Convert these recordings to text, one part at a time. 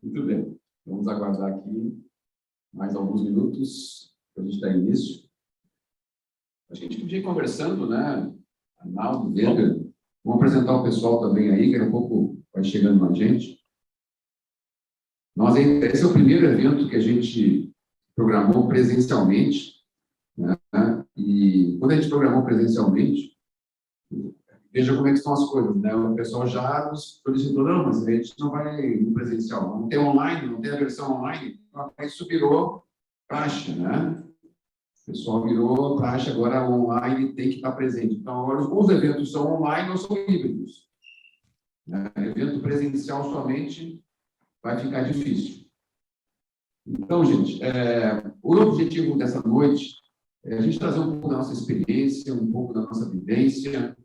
Muito bem. Vamos aguardar aqui mais alguns minutos para a gente dar início. A gente podia ir conversando, né? Arnaldo, Weber. Vamos apresentar o pessoal também aí, que daqui a pouco vai chegando mais gente. Esse é o primeiro evento que a gente programou presencialmente, né? E quando a gente programou presencialmente, veja como é que estão as coisas, né? O pessoal já nos solicitou, não, mas a gente não vai no presencial, não tem online, não tem a versão online, então isso virou praxe, né? O pessoal virou praxe, agora o online tem que estar presente. Então, agora os eventos são online ou são híbridos, né? Evento presencial somente vai ficar difícil. Então, gente, o objetivo dessa noite é a gente trazer um pouco da nossa experiência, um pouco da nossa vivência,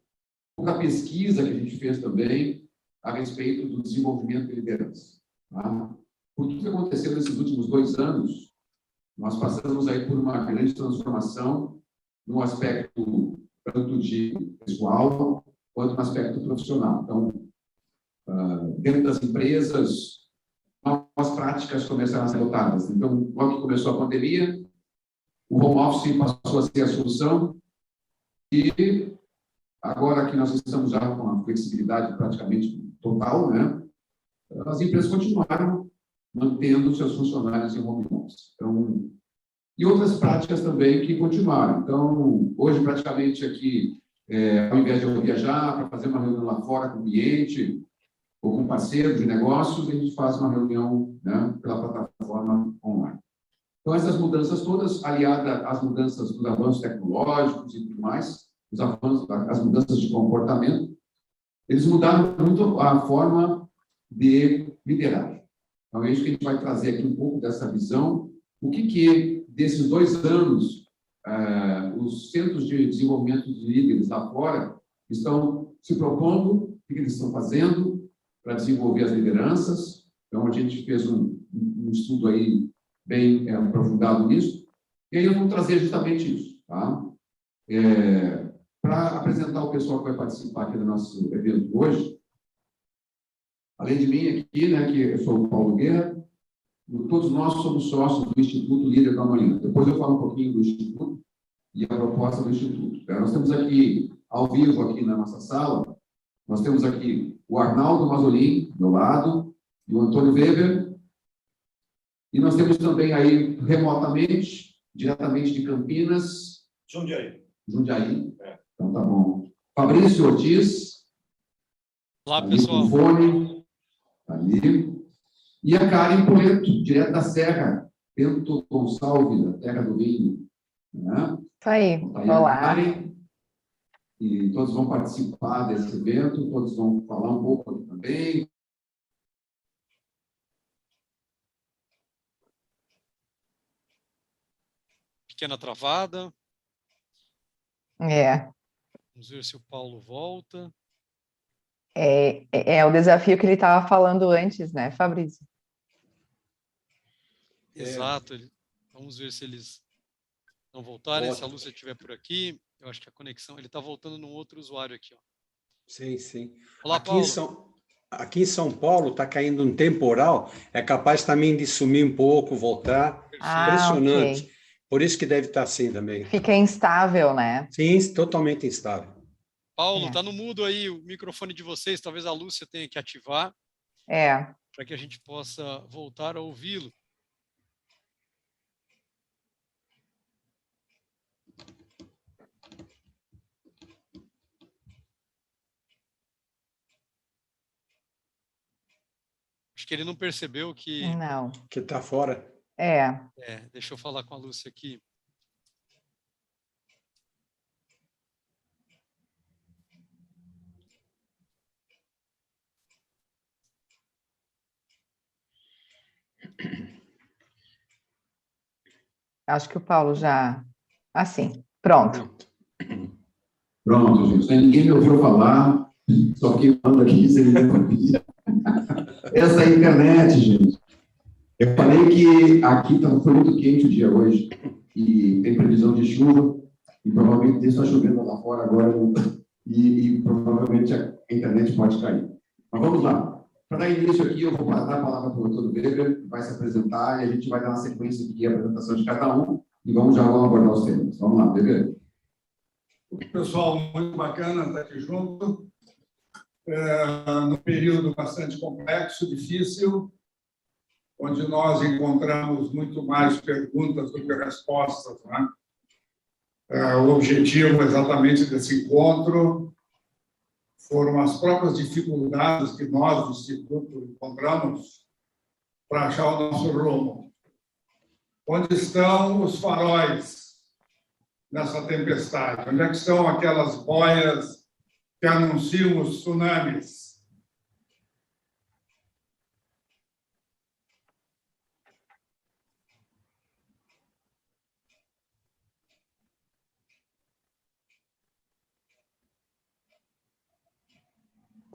um pouco da pesquisa que a gente fez também a respeito do desenvolvimento de liderança. Tá? Por que aconteceu nesses últimos 2 anos? Nós passamos aí por uma grande transformação no aspecto tanto de pessoal quanto no aspecto profissional. Então, dentro das empresas, novas práticas começaram a ser adotadas. Então, logo que começou a pandemia, o home office passou a ser a solução e agora que nós estamos já com a flexibilidade praticamente total, né? As empresas continuaram mantendo seus funcionários em home office. Então, e outras práticas também que continuaram. Então, hoje, praticamente aqui, ao invés de eu viajar para fazer uma reunião lá fora com o cliente ou com parceiro de negócios, a gente faz uma reunião, né, pela plataforma online. Então, essas mudanças todas, aliadas às mudanças dos avanços tecnológicos e tudo mais, os avanços, as mudanças de comportamento, eles mudaram muito a forma de liderar. Então, é isso que a gente vai trazer aqui um pouco dessa visão. O que desses 2 anos, os centros de desenvolvimento de líderes lá fora estão se propondo, o que eles estão fazendo para desenvolver as lideranças. Então, a gente fez um estudo aí bem aprofundado nisso. E aí eu vou trazer justamente isso, tá? Para apresentar o pessoal que vai participar aqui do nosso evento hoje, além de mim aqui, né, que eu sou o Paulo Guerra, todos nós somos sócios do Instituto Líder da Manhã. Depois eu falo um pouquinho do Instituto e a proposta do Instituto. Nós temos aqui, ao vivo, aqui na nossa sala, nós temos aqui o Arnaldo Mazzolin, do meu lado, e o Antônio Weber, e nós temos também aí, remotamente, diretamente de Campinas... Jundiaí. Então, tá bom. Fabrício Ortiz. Olá, pessoal. Fone, ali. E a Karen Poleto, direto da Serra, Bento Gonçalves, da Terra do Vinho. Né? Isso aí. Olá. Karen, e todos vão participar desse evento, todos vão falar um pouco aqui também. Pequena travada. Vamos ver se o Paulo volta. É o desafio que ele estava falando antes, né, Fabrício? Exato. Vamos ver se eles não voltarem. Se a Lúcia estiver por aqui, eu acho que a conexão... Ele está voltando num outro usuário aqui, ó. Sim. Olá, Paulo. Aqui em São Paulo está caindo um temporal, é capaz também de sumir um pouco, voltar. Impressionante. Okay. Por isso que deve estar assim também. Fica instável, né? Sim, totalmente instável. Paulo, está no mudo aí o microfone de vocês, talvez a Lúcia tenha que ativar. Para que a gente possa voltar a ouvi-lo. Acho que ele não percebeu que... Não. Que está fora. Deixa eu falar com a Lúcia aqui. Acho que o Paulo já... Assim, pronto. Pronto, gente. Ninguém me ouviu falar, só que falando aqui, você me ouvia. Essa é a internet, gente. Eu falei que aqui foi muito quente o dia hoje, e tem previsão de chuva, e provavelmente está chovendo lá fora agora, e provavelmente a internet pode cair. Mas vamos lá. Para dar início aqui, eu vou dar a palavra para o doutor Weber, que vai se apresentar, e a gente vai dar uma sequência aqui, a apresentação de cada um, e vamos abordar os temas. Vamos lá, Weber. Pessoal, muito bacana estar aqui junto. Num período bastante complexo, difícil, onde nós encontramos muito mais perguntas do que respostas, né? O objetivo exatamente desse encontro foram as próprias dificuldades que nós, do Instituto, encontramos para achar o nosso rumo. Onde estão os faróis nessa tempestade? Onde é que estão aquelas boias que anunciam os tsunamis?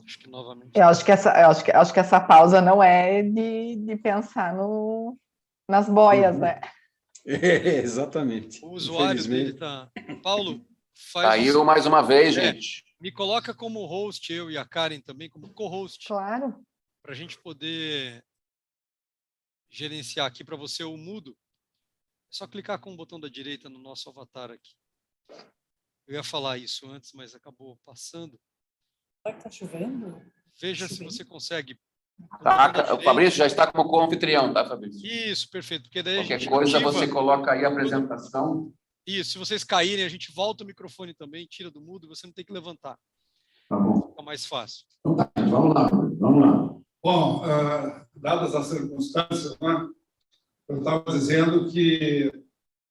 Acho que novamente. Eu acho que essa pausa não é de pensar nas boias, né? Exatamente. O usuário dele está. Paulo, Caiu mais uma vez, gente. Me coloca como host, eu e a Karen também, como co-host. Claro. Para a gente poder gerenciar aqui para você o mudo. É só clicar com o botão da direita no nosso avatar aqui. Eu ia falar isso antes, mas acabou passando. Será que está chovendo? Veja se você consegue. Tá, o Fabrício já está como co-anfitrião, tá, Fabrício? Isso, perfeito. Porque daí Qualquer coisa ativa... você coloca aí a apresentação. Isso, se vocês caírem, a gente volta o microfone também, tira do mudo, você não tem que levantar. Tá bom. Fica mais fácil. Então tá, vamos lá. Bom, dadas as circunstâncias, né, eu estava dizendo que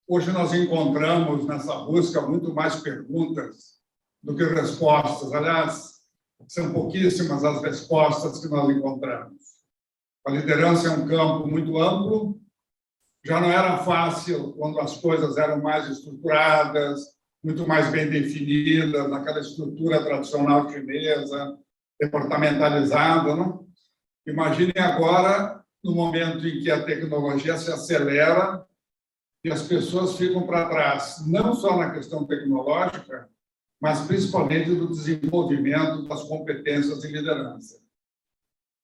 hoje nós encontramos nessa busca muito mais perguntas do que respostas. Aliás, são pouquíssimas as respostas que nós encontramos. A liderança é um campo muito amplo. Já não era fácil quando as coisas eram mais estruturadas, muito mais bem definidas, naquela estrutura tradicional chinesa, departamentalizada, não? Imaginem agora, no momento em que a tecnologia se acelera e as pessoas ficam para trás, não só na questão tecnológica, mas principalmente do desenvolvimento das competências de liderança.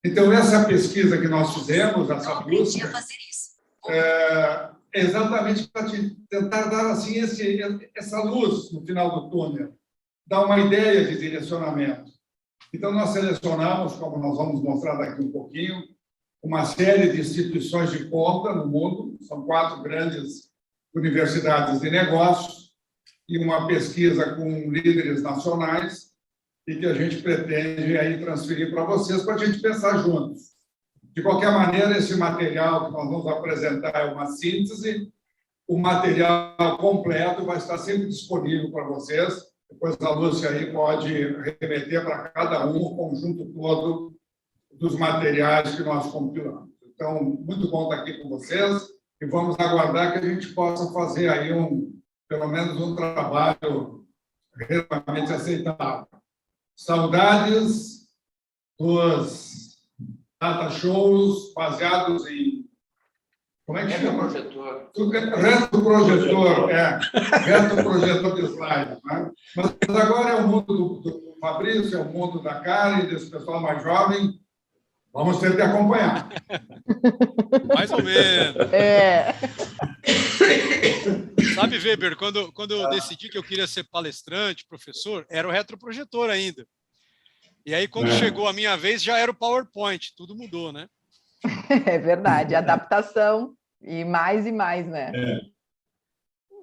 Então, essa pesquisa que nós fizemos, essa busca, é exatamente para tentar dar assim essa luz no final do túnel, dar uma ideia de direcionamento. Então, nós selecionamos, como nós vamos mostrar daqui um pouquinho, uma série de instituições de ponta no mundo, são 4 grandes universidades de negócios, e uma pesquisa com líderes nacionais, e que a gente pretende aí transferir para vocês, para a gente pensar juntos. De qualquer maneira, esse material que nós vamos apresentar é uma síntese, o material completo vai estar sempre disponível para vocês, depois a Lúcia aí pode remeter para cada um o conjunto todo dos materiais que nós compilamos. Então, muito bom estar aqui com vocês, e vamos aguardar que a gente possa fazer aí pelo menos um trabalho relativamente aceitável. Saudades dos data shows baseados em... Como é que chama? Retroprojetor, retroprojetor de slide. Né? Mas agora é o mundo do Fabrício, é o mundo da Karen, desse pessoal mais jovem. Vamos ter que acompanhar. Mais ou menos. Sabe, Weber, quando eu decidi que eu queria ser palestrante, professor, era o retroprojetor ainda. E aí, quando chegou a minha vez, já era o PowerPoint. Tudo mudou, né? É verdade. Adaptação e mais, né?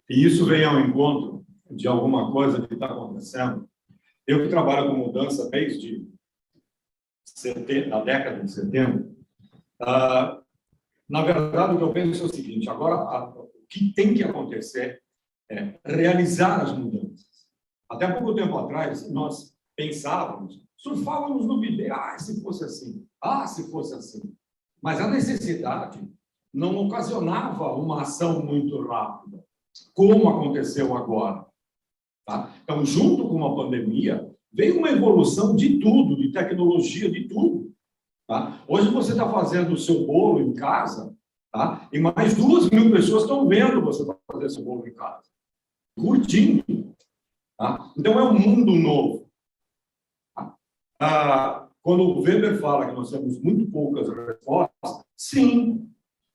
E isso vem ao encontro de alguma coisa que está acontecendo. Eu que trabalho com mudança desde na década de 70, na verdade, o que eu penso é o seguinte: agora, o que tem que acontecer é realizar as mudanças. Até pouco tempo atrás, nós pensávamos, surfávamos no bidê, se fosse assim, se fosse assim. Mas a necessidade não ocasionava uma ação muito rápida, como aconteceu agora. Tá? Então, junto com a pandemia, veio uma evolução de tudo, de tecnologia, de tudo. Tá? Hoje você está fazendo o seu bolo em casa, tá? E mais 2.000 pessoas estão vendo você fazer seu bolo em casa, curtindo. Tá? Então, é um mundo novo. Tá? Quando o Weber fala que nós temos muito poucas respostas, sim,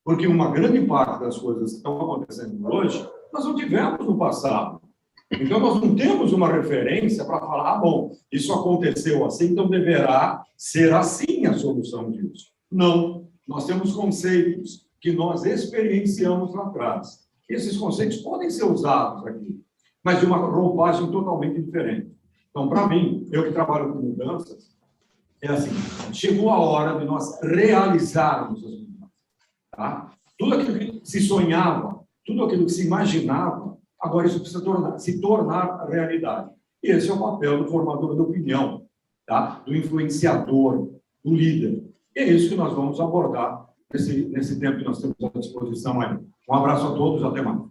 porque uma grande parte das coisas que estão acontecendo hoje, nós não tivemos no passado. Então, nós não temos uma referência para falar, bom, isso aconteceu assim, então deverá ser assim a solução disso. Não, nós temos conceitos que nós experienciamos lá atrás. Esses conceitos podem ser usados aqui, mas de uma roupagem totalmente diferente. Então, para mim, eu que trabalho com mudanças, é assim, chegou a hora de nós realizarmos as mudanças. Tá? Tudo aquilo que se sonhava, tudo aquilo que se imaginava, agora isso precisa se tornar realidade. E esse é o papel do formador de opinião, tá? Do influenciador, do líder. E é isso que nós vamos abordar nesse tempo que nós temos à disposição aí. Um abraço a todos, até mais.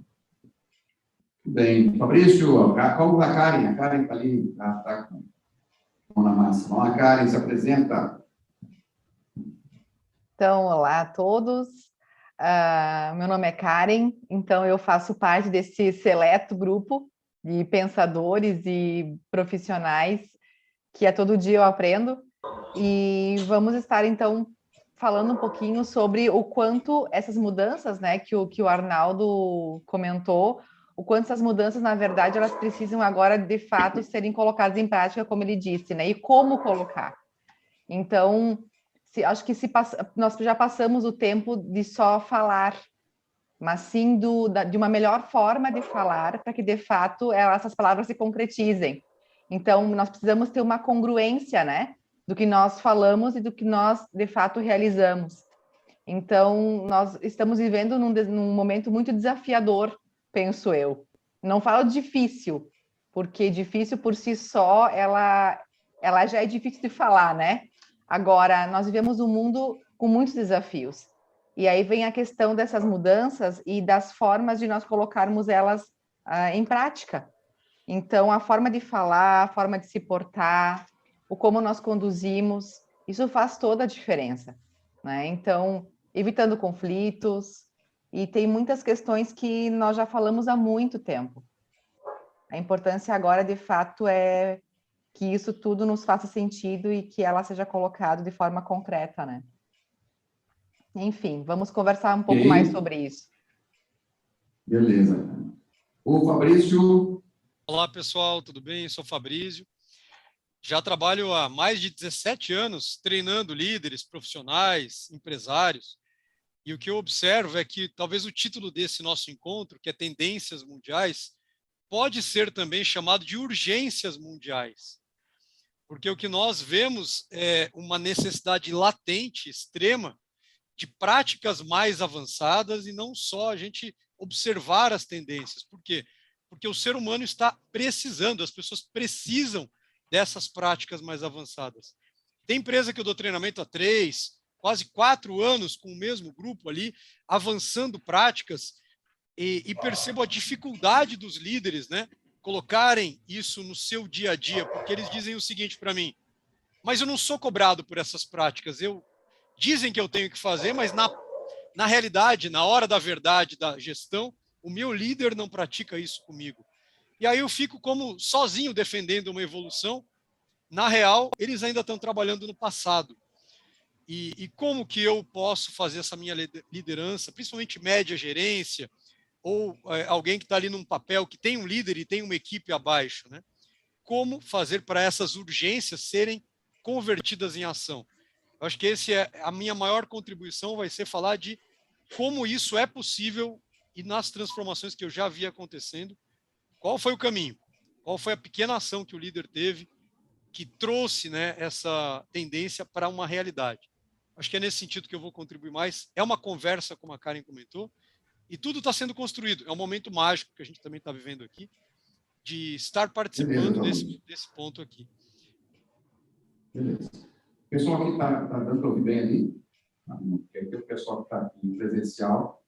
Bem, Fabrício, como a Karen? A Karen está ali, está com a mão na massa. Vamos lá, Karen, se apresenta. Então, olá a todos. Meu nome é Karen, então eu faço parte desse seleto grupo de pensadores e profissionais que a todo dia eu aprendo. E vamos estar, então, falando um pouquinho sobre o quanto essas mudanças, né, que o Arnaldo comentou, o quanto essas mudanças, na verdade, elas precisam agora, de fato, serem colocadas em prática, como ele disse, né, e como colocar. Então, acho que nós já passamos o tempo de só falar, mas sim de uma melhor forma de falar, para que, de fato, essas palavras se concretizem. Então, nós precisamos ter uma congruência, né, do que nós falamos e do que nós, de fato, realizamos. Então, nós estamos vivendo num momento muito desafiador, penso eu. Não falo difícil, porque difícil por si só, ela já é difícil de falar, né? Agora, nós vivemos um mundo com muitos desafios. E aí vem a questão dessas mudanças e das formas de nós colocarmos elas em prática. Então, a forma de falar, a forma de se portar, o como nós conduzimos, isso faz toda a diferença, né? Então, evitando conflitos, e tem muitas questões que nós já falamos há muito tempo. A importância agora, de fato, é que isso tudo nos faça sentido e que ela seja colocada de forma concreta, né? Enfim, vamos conversar um pouco mais sobre isso. Beleza. O Fabrício. Olá, pessoal, tudo bem? Eu sou o Fabrício. Já trabalho há mais de 17 anos treinando líderes, profissionais, empresários. E o que eu observo é que talvez o título desse nosso encontro, que é Tendências Mundiais, pode ser também chamado de Urgências Mundiais. Porque o que nós vemos é uma necessidade latente, extrema, de práticas mais avançadas e não só a gente observar as tendências. Por quê? Porque o ser humano está precisando, as pessoas precisam dessas práticas mais avançadas. Tem empresa que eu dou treinamento há 3, quase 4 anos com o mesmo grupo ali, avançando práticas, e percebo a dificuldade dos líderes, né, colocarem isso no seu dia a dia, porque eles dizem o seguinte para mim: mas eu não sou cobrado por essas práticas, dizem que eu tenho que fazer, mas na realidade, na hora da verdade da gestão, o meu líder não pratica isso comigo. E aí eu fico como sozinho defendendo uma evolução. Na real, eles ainda estão trabalhando no passado. E como que eu posso fazer essa minha liderança, principalmente média gerência, ou alguém que está ali num papel que tem um líder e tem uma equipe abaixo, né? Como fazer para essas urgências serem convertidas em ação? Eu acho que a minha maior contribuição vai ser falar de como isso é possível e nas transformações que eu já vi acontecendo, qual foi o caminho? Qual foi a pequena ação que o líder teve que trouxe, né, essa tendência para uma realidade? Acho que é nesse sentido que eu vou contribuir mais. É uma conversa, como a Karen comentou, e tudo está sendo construído. É um momento mágico que a gente também está vivendo aqui, de estar participando desse ponto aqui. Beleza. O pessoal aqui está dando para ouvir bem ali? Porque o pessoal que está aqui presencial,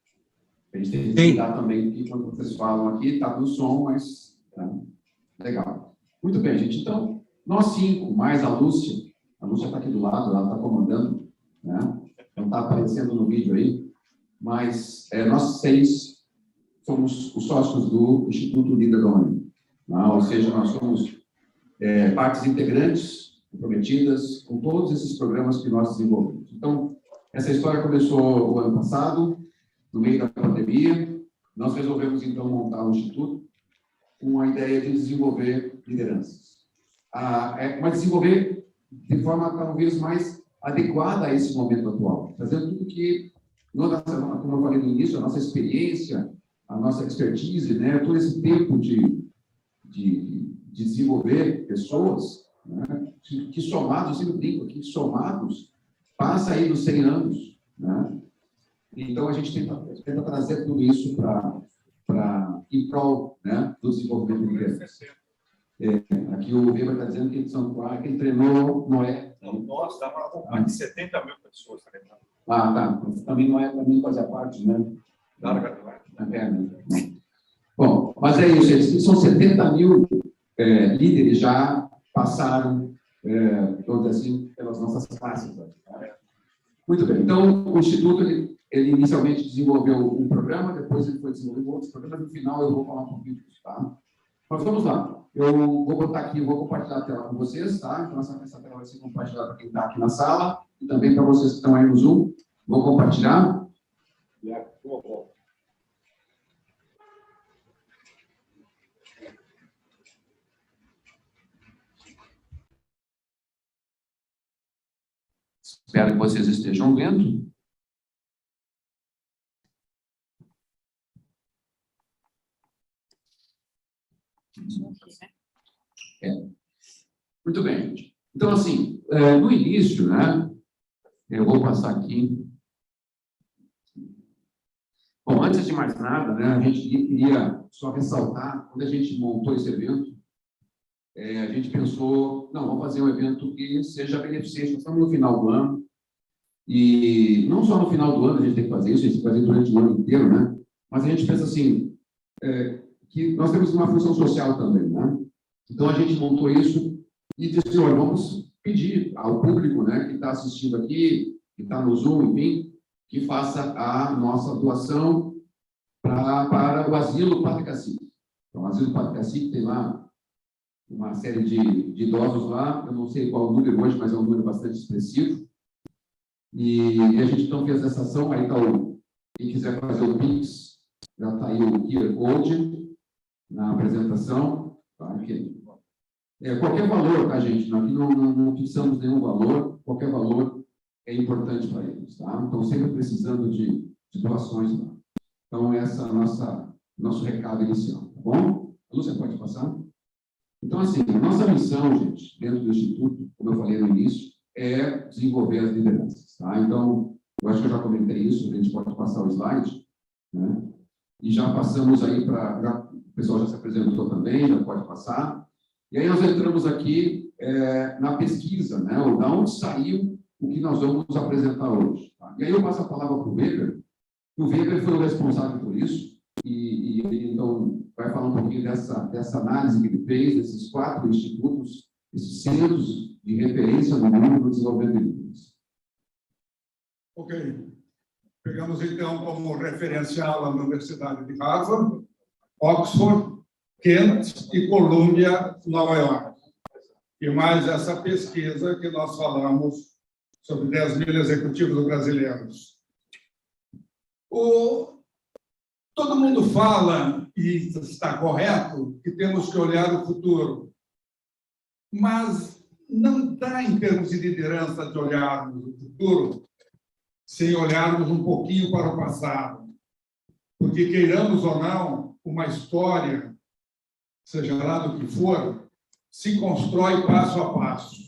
a gente tem que cuidar também que quando vocês falam aqui, está no som, mas legal. Muito bem, gente. Então, nós 5, mais a Lúcia está aqui do lado, ela está comandando, né? Não está aparecendo no vídeo aí, mas nós 6 somos os sócios do Instituto Líder do Homem, ou seja, nós somos partes integrantes comprometidas com todos esses programas que nós desenvolvemos. Então, essa história começou o ano passado, no meio da pandemia. Nós resolvemos, então, montar um instituto com a ideia de desenvolver lideranças. Mas desenvolver de forma talvez mais adequada a esse momento atual, fazendo tudo que, como eu falei no início, a nossa experiência, a nossa expertise, né, todo esse tempo de desenvolver pessoas, né, que somados, eu sempre brinco aqui, somados, passa aí dos 100 anos, né? Então, a gente tenta trazer tudo isso em prol, né, do desenvolvimento de lideranças. Aqui o Weber está dizendo que ele treinou Noé. Nós dá para acompanhar de 70 mil pessoas treinando. Tá. Também Noé também fazia parte, né? Bom, mas é isso. São 70 mil líderes já passaram, vamos dizer assim, pelas nossas classes. Muito bem. Então, o Instituto, ele inicialmente desenvolveu um programa, depois ele foi desenvolvendo outros programas, no final eu vou falar um pouquinho disso, tá? Mas vamos lá. Eu vou botar aqui, vou compartilhar a tela com vocês, tá? Então, essa tela vai ser compartilhada para quem está aqui na sala e também para vocês que estão aí no Zoom. Vou compartilhar. Espero que vocês estejam vendo. Muito bem, gente. Então, assim, no início, né, eu vou passar aqui. Bom, antes de mais nada, né, a gente queria só ressaltar, quando a gente montou esse evento, a gente pensou, não, vamos fazer um evento que seja beneficente. Nós estamos no final do ano, e não só no final do ano a gente tem que fazer isso, a gente tem que fazer durante o ano inteiro, né? Mas a gente pensa assim, que nós temos uma função social também, né? Então, a gente montou isso e disse, olha, vamos pedir ao público, né, que está assistindo aqui, que está no Zoom, enfim, que faça a nossa doação para o Asilo Padre Cacique. Então, o Asilo Padre Cacique tem lá uma série de idosos lá, eu não sei qual o número hoje, mas é um número bastante expressivo. E a gente, então, fez essa ação, aí está quem quiser fazer o Pix, já está aí o QR Code na apresentação, tá? Qualquer valor, tá, gente? Aqui não fixamos nenhum valor, qualquer valor é importante para eles, tá? Então, sempre precisando de doações lá. Então, essa é a nosso recado inicial, tá bom? A Lúcia pode passar? Então, assim, a nossa missão, gente, dentro do Instituto, como eu falei no início, é desenvolver as lideranças, tá? Então, eu acho que eu já comentei isso, a gente pode passar o slide, né? E já passamos aí o pessoal já se apresentou também, já pode passar. E aí nós entramos aqui na pesquisa, né? Da onde saiu o que nós vamos apresentar hoje. Tá? E aí eu passo a palavra para o Weber. O Weber foi o responsável por isso, e ele, então, vai falar um pouquinho dessa análise que ele fez, desses 4 institutos, esses centros de referência no mundo do desenvolvimento de líderes. Ok. Pegamos, então, como referencial a Universidade de Harvard, Oxford, Kent e Columbia, Nova York. E mais essa pesquisa que nós falamos sobre 10 mil executivos brasileiros. Todo mundo fala, e está correto, que temos que olhar o futuro. Mas não dá, em termos de liderança, de olharmos o futuro sem olharmos um pouquinho para o passado. Porque, queiramos ou não, uma história, seja lá do que for, se constrói passo a passo.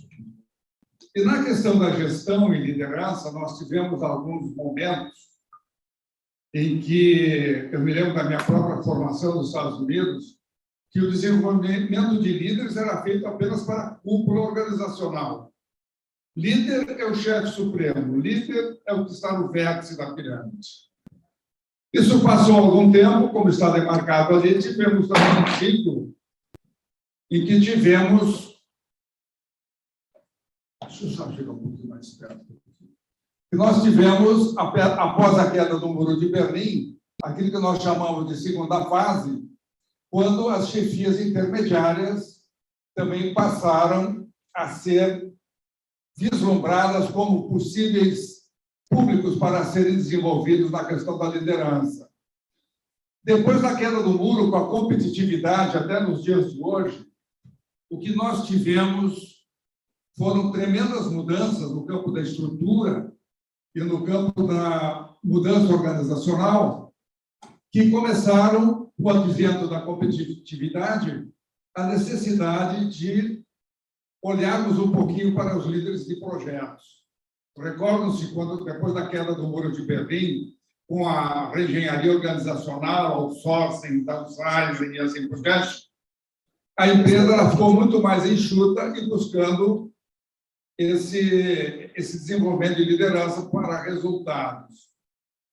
E na questão da gestão e liderança, nós tivemos alguns momentos em que, eu me lembro da minha própria formação nos Estados Unidos, que o desenvolvimento de líderes era feito apenas para a cúpula organizacional. Líder é o chefe supremo, líder é o que está no vértice da pirâmide. Isso passou algum tempo, como está demarcado ali, tivemos também um ciclo em que tivemos... Deixa eu só chegar um pouquinho mais perto. E nós tivemos, após a queda do Muro de Berlim, aquilo que nós chamamos de segunda fase, quando as chefias intermediárias também passaram a ser vislumbradas como possíveis públicos para serem desenvolvidos na questão da liderança. Depois da queda do muro, com a competitividade, até nos dias de hoje, o que nós tivemos foram tremendas mudanças no campo da estrutura e no campo da mudança organizacional, que começaram, com o advento da competitividade, a necessidade de olharmos um pouquinho para os líderes de projetos. Recordam-se, quando, depois da queda do Muro de Berlim, com a reengenharia organizacional, outsourcing, downsizing e assim por diante, a empresa ela ficou muito mais enxuta e buscando esse desenvolvimento de liderança para resultados.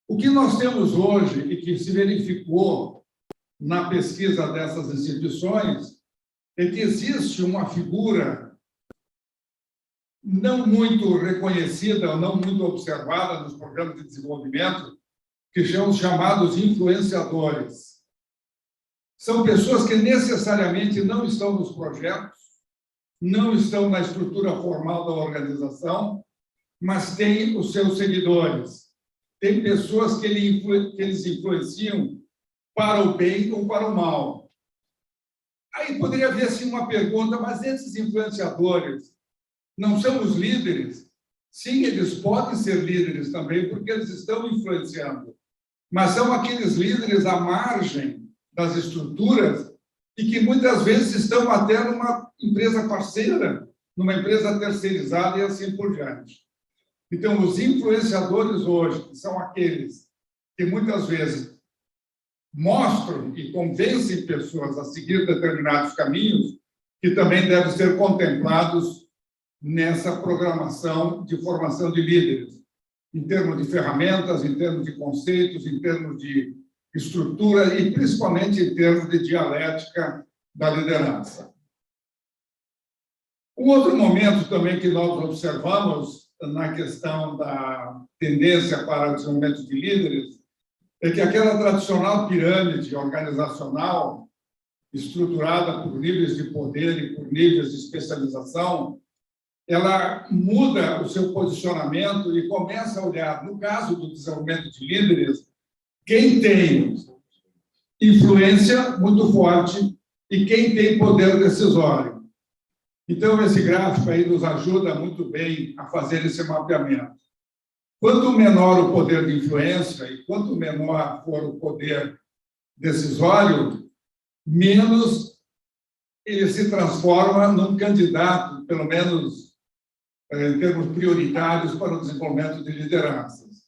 O que nós temos hoje e que se verificou na pesquisa dessas instituições é que existe uma figura não muito reconhecida, não muito observada nos programas de desenvolvimento, que são os chamados influenciadores. São pessoas que necessariamente não estão nos projetos, não estão na estrutura formal da organização, mas têm os seus seguidores. Tem pessoas que eles influenciam para o bem ou para o mal. Aí poderia haver assim uma pergunta, mas esses influenciadores não são os líderes? Sim, eles podem ser líderes também, porque eles estão influenciando. Mas são aqueles líderes à margem das estruturas e que muitas vezes estão até numa empresa parceira, numa empresa terceirizada e assim por diante. Então, os influenciadores hoje, que são aqueles que muitas vezes mostram e convencem pessoas a seguir determinados caminhos, que também devem ser contemplados nessa programação de formação de líderes, em termos de ferramentas, em termos de conceitos, em termos de estrutura e, principalmente, em termos de dialética da liderança. Um outro momento também que nós observamos na questão da tendência para o desenvolvimento de líderes é que aquela tradicional pirâmide organizacional estruturada por níveis de poder e por níveis de especialização, ela muda o seu posicionamento e começa a olhar, no caso do desenvolvimento de líderes, quem tem influência muito forte e quem tem poder decisório. Então, esse gráfico aí nos ajuda muito bem a fazer esse mapeamento. Quanto menor o poder de influência e quanto menor for o poder decisório, menos ele se transforma num candidato, pelo menos em termos prioritários, para o desenvolvimento de lideranças.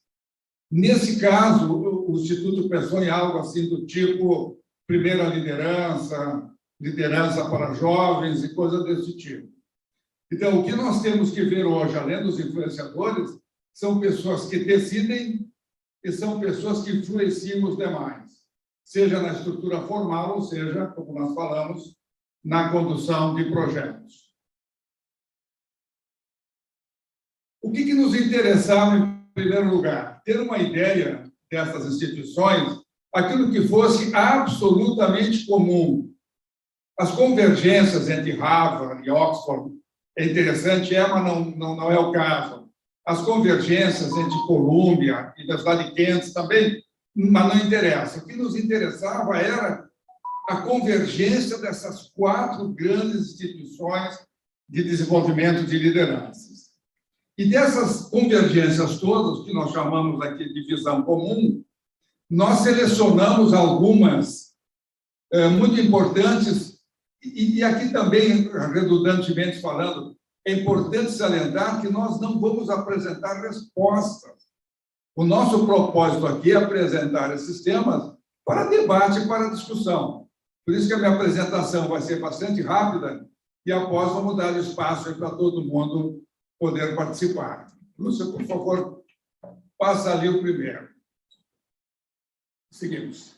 Nesse caso, o Instituto pensou em algo assim do tipo primeira liderança, liderança para jovens e coisa desse tipo. Então, o que nós temos que ver hoje, além dos influenciadores, são pessoas que decidem e são pessoas que influenciam os demais, seja na estrutura formal, ou seja, como nós falamos, na condução de projetos. O que nos interessava, em primeiro lugar? Ter uma ideia dessas instituições, aquilo que fosse absolutamente comum. As convergências entre Harvard e Oxford é interessante, mas não é o caso. As convergências entre Columbia e da cidade de Kansas também, mas não interessa. O que nos interessava era a convergência dessas 4 grandes instituições de desenvolvimento de lideranças. E dessas convergências todas, que nós chamamos aqui de visão comum, nós selecionamos algumas muito importantes, e aqui também, redundantemente falando, é importante salientar que nós não vamos apresentar respostas. O nosso propósito aqui é apresentar esses temas para debate e para discussão. Por isso que a minha apresentação vai ser bastante rápida e após vamos dar espaço para todo mundo poder participar. Lúcia, por favor, passa ali o primeiro. Seguimos.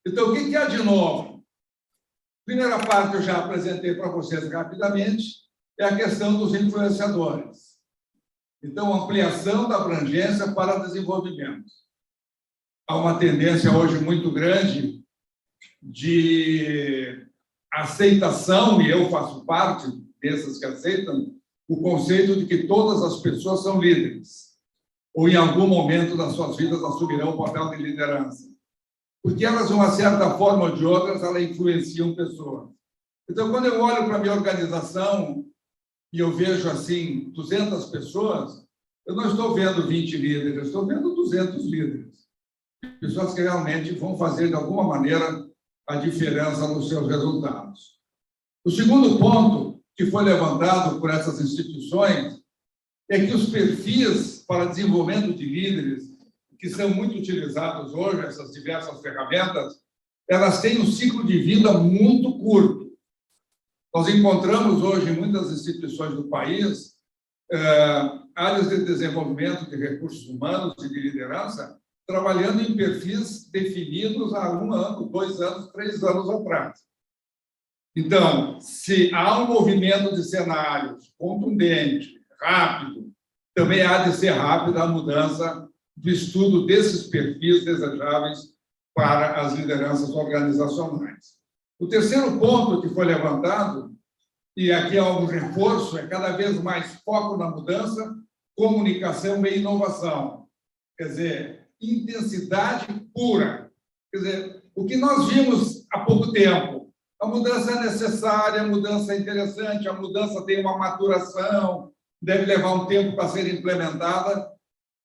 Então, o que há de novo? Primeira parte eu já apresentei para vocês rapidamente, é a questão dos influenciadores. Então, ampliação da abrangência para desenvolvimento. Há uma tendência hoje muito grande de aceitação, e eu faço parte desses que aceitam, o conceito de que todas as pessoas são líderes, ou em algum momento das suas vidas assumirão o papel de liderança. Porque elas, de uma certa forma ou de outras, elas influenciam pessoas. Então, quando eu olho para a minha organização e eu vejo, assim, 200 pessoas, eu não estou vendo 20 líderes, eu estou vendo 200 líderes. Pessoas que realmente vão fazer, de alguma maneira, a diferença nos seus resultados. O segundo ponto que foi levantado por essas instituições é que os perfis para desenvolvimento de líderes, que são muito utilizados hoje, essas diversas ferramentas, elas têm um ciclo de vida muito curto. Nós encontramos hoje em muitas instituições do país áreas de desenvolvimento de recursos humanos e de liderança trabalhando em perfis definidos há 1 ano, 2 anos, 3 anos atrás. Então, se há um movimento de cenários contundente, rápido, também há de ser rápida a mudança do estudo desses perfis desejáveis para as lideranças organizacionais. O terceiro ponto que foi levantado, e aqui há um reforço, é cada vez mais foco na mudança, comunicação e inovação. Quer dizer, intensidade pura. Quer dizer, o que nós vimos há pouco tempo, a mudança é necessária, a mudança é interessante, a mudança tem uma maturação, deve levar um tempo para ser implementada.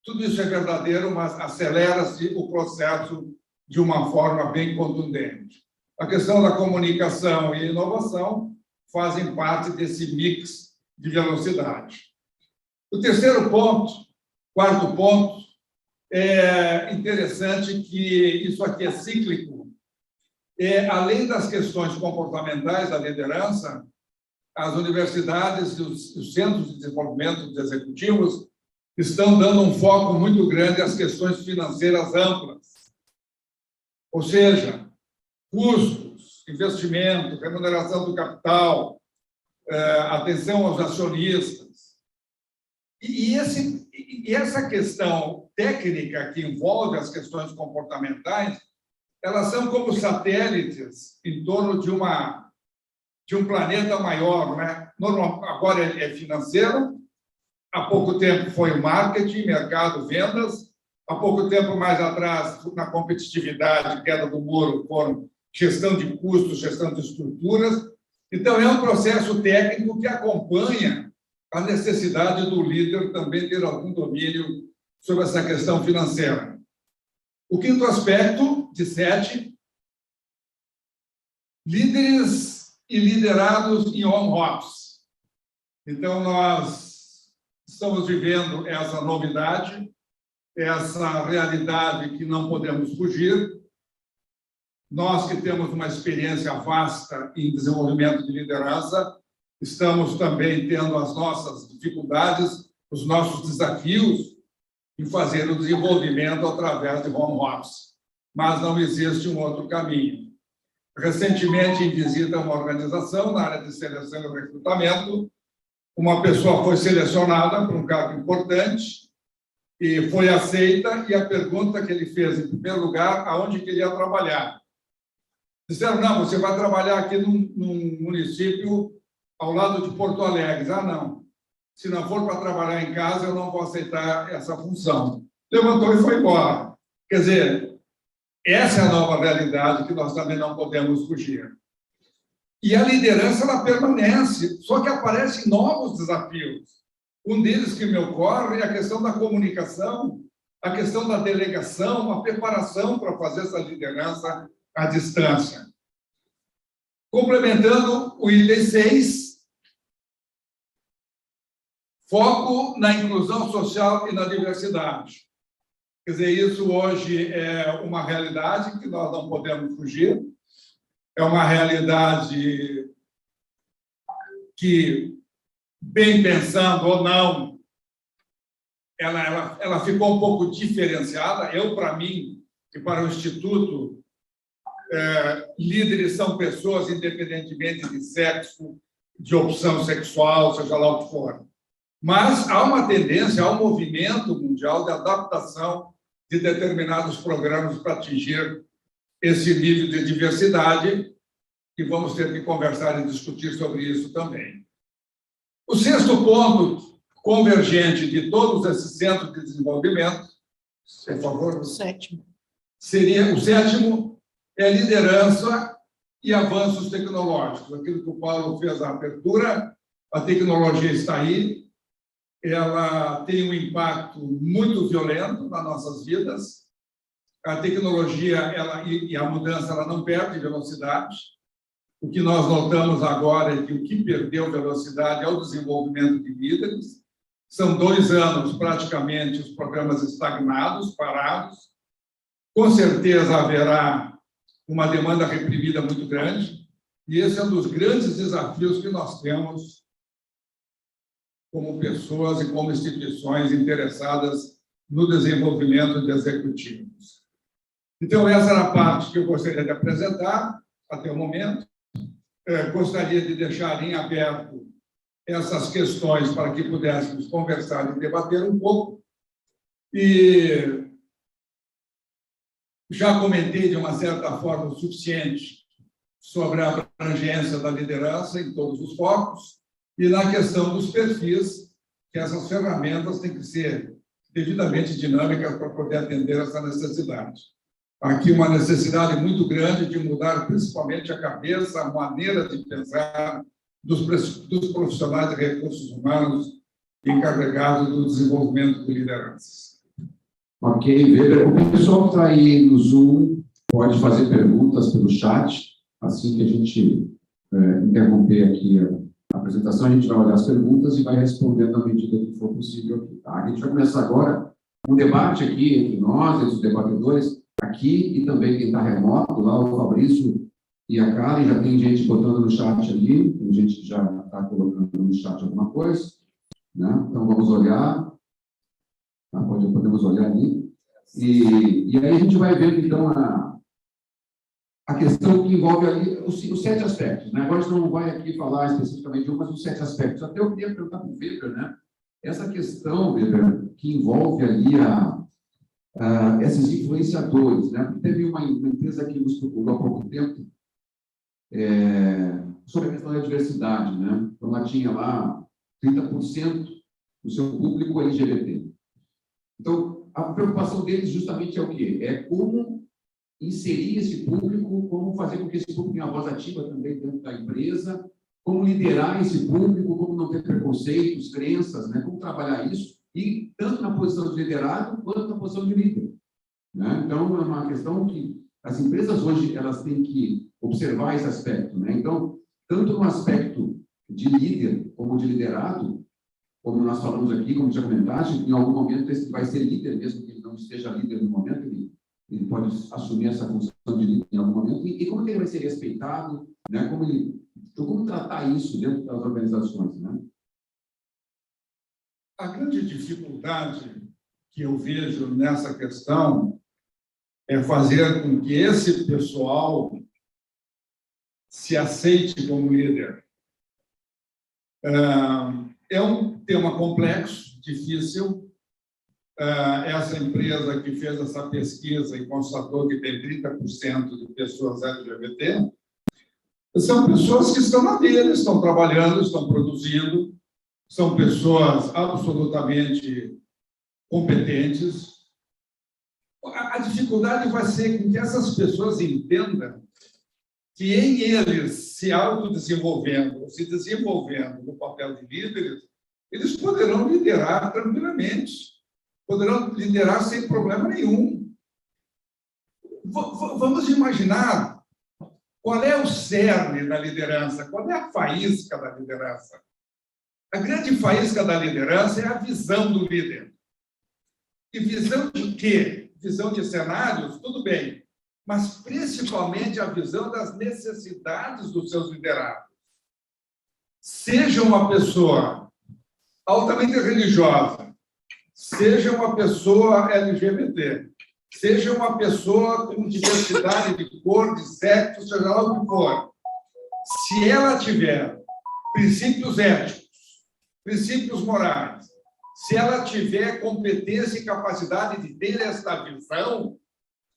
Tudo isso é verdadeiro, mas acelera-se o processo de uma forma bem contundente. A questão da comunicação e inovação fazem parte desse mix de velocidade. O terceiro ponto, quarto ponto, é interessante que isso aqui é cíclico. Além das questões comportamentais da liderança, as universidades e os centros de desenvolvimento de executivos estão dando um foco muito grande às questões financeiras amplas. Ou seja, custos, investimento, remuneração do capital, atenção aos acionistas. E essa questão técnica que envolve as questões comportamentais, elas são como satélites em torno de um planeta maior, né? Agora é financeiro, há pouco tempo foi marketing, mercado, vendas, há pouco tempo mais atrás, na competitividade, queda do muro, foram gestão de custos, gestão de estruturas. Então, é um processo técnico que acompanha a necessidade do líder também ter algum domínio sobre essa questão financeira. O quinto aspecto, de 7, líderes e liderados em home office. Então, nós estamos vivendo essa novidade, essa realidade que não podemos fugir. Nós que temos uma experiência vasta em desenvolvimento de liderança, estamos também tendo as nossas dificuldades, os nossos desafios em fazer o desenvolvimento através de home office. Mas não existe um outro caminho. Recentemente, em visita a uma organização na área de seleção e recrutamento, uma pessoa foi selecionada para um cargo importante e foi aceita, e a pergunta que ele fez, em primeiro lugar, aonde queria trabalhar. Disseram, não, você vai trabalhar aqui num município ao lado de Porto Alegre. Ah, não. Se não for para trabalhar em casa, eu não vou aceitar essa função. Levantou e foi embora. Quer dizer, essa é a nova realidade que nós também não podemos fugir. E a liderança, ela permanece, só que aparecem novos desafios. Um deles que me ocorre é a questão da comunicação, a questão da delegação, a preparação para fazer essa liderança à distância. Complementando o item 6, foco na inclusão social e na diversidade. Quer dizer, isso hoje é uma realidade que nós não podemos fugir, é uma realidade que, bem pensando ou não, ela ficou um pouco diferenciada. Para mim, e para o Instituto, líderes são pessoas independentemente de sexo, de opção sexual, seja lá o que for. Mas há uma tendência, há um movimento mundial de adaptação de determinados programas para atingir esse nível de diversidade, e vamos ter que conversar e discutir sobre isso também. O sexto ponto convergente de todos esses centros de desenvolvimento, por favor, O sétimo. seria o sétimo, é liderança e avanços tecnológicos. Aquilo que o Paulo fez a abertura, a tecnologia está aí, ela tem um impacto muito violento nas nossas vidas. A tecnologia e a mudança ela não perde velocidade. O que nós notamos agora é que o que perdeu velocidade é o desenvolvimento de líderes. São 2 anos, praticamente, os programas estagnados, parados. Com certeza haverá uma demanda reprimida muito grande, e esse é um dos grandes desafios que nós temos como pessoas e como instituições interessadas no desenvolvimento de executivos. Então, essa era a parte que eu gostaria de apresentar até o momento. Gostaria de deixar em aberto essas questões para que pudéssemos conversar e debater um pouco. E já comentei, de uma certa forma, o suficiente sobre a abrangência da liderança em todos os focos e na questão dos perfis, que essas ferramentas têm que ser devidamente dinâmicas para poder atender essa necessidade. Aqui uma necessidade muito grande de mudar principalmente a cabeça, a maneira de pensar dos profissionais de recursos humanos encarregados do desenvolvimento de lideranças. Ok, Weber. O pessoal que está aí no Zoom pode fazer perguntas pelo chat. Assim que a gente interromper aqui a apresentação, a gente vai olhar as perguntas e vai respondendo à medida que for possível aqui, tá? A gente vai começar agora um debate aqui entre nós, entre os debatedores, aqui e também quem está remoto, lá o Fabrício e a Karen, já tem gente botando no chat ali, tem gente que já está colocando no chat alguma coisa, né? Então vamos olhar, tá? Podemos olhar ali, e aí a gente vai ver então a questão que envolve ali os 7 aspectos, né? Agora a gente não vai aqui falar especificamente de um, mas os 7 aspectos. Até eu queria perguntar para o Weber, né? Essa questão, Weber, que envolve ali esses influenciadores, né? Porque teve uma empresa que nos procurou há pouco tempo sobre a questão da diversidade, né? Então, ela tinha lá 30% do seu público LGBT. Então, a preocupação deles justamente é o quê? É como inserir esse público, como fazer com que esse público tenha voz ativa também dentro da empresa, como liderar esse público, como não ter preconceitos, crenças, né? Como trabalhar isso, e tanto na posição de liderado quanto na posição de líder, né? Então, é uma questão que as empresas hoje elas têm que observar esse aspecto, né? Então, tanto no aspecto de líder como de liderado, como nós falamos aqui, como já comentaste, em algum momento esse vai ser líder, mesmo que ele não esteja líder no momento, ele pode assumir essa função de líder em algum momento, e como que ele vai ser respeitado, né? Como tratar isso dentro das organizações, né? A grande dificuldade que eu vejo nessa questão é fazer com que esse pessoal se aceite como líder. É um tema complexo, difícil. Essa empresa que fez essa pesquisa e constatou que tem 30% de pessoas LGBT, são pessoas que estão na vida, estão trabalhando, estão produzindo, são pessoas absolutamente competentes. A dificuldade vai ser com que essas pessoas entendam que em eles se autodesenvolvendo, se desenvolvendo no papel de líderes, eles poderão liderar tranquilamente, poderão liderar sem problema nenhum. Vamos imaginar qual é o cerne da liderança, qual é a faísca da liderança. A grande faísca da liderança é a visão do líder. E visão de quê? Visão de cenários, tudo bem, mas principalmente a visão das necessidades dos seus liderados. Seja uma pessoa altamente religiosa, seja uma pessoa LGBT, seja uma pessoa com diversidade de cor, de sexo, seja lá o que for, se ela tiver princípios éticos, princípios morais, se ela tiver competência e capacidade de ter esta visão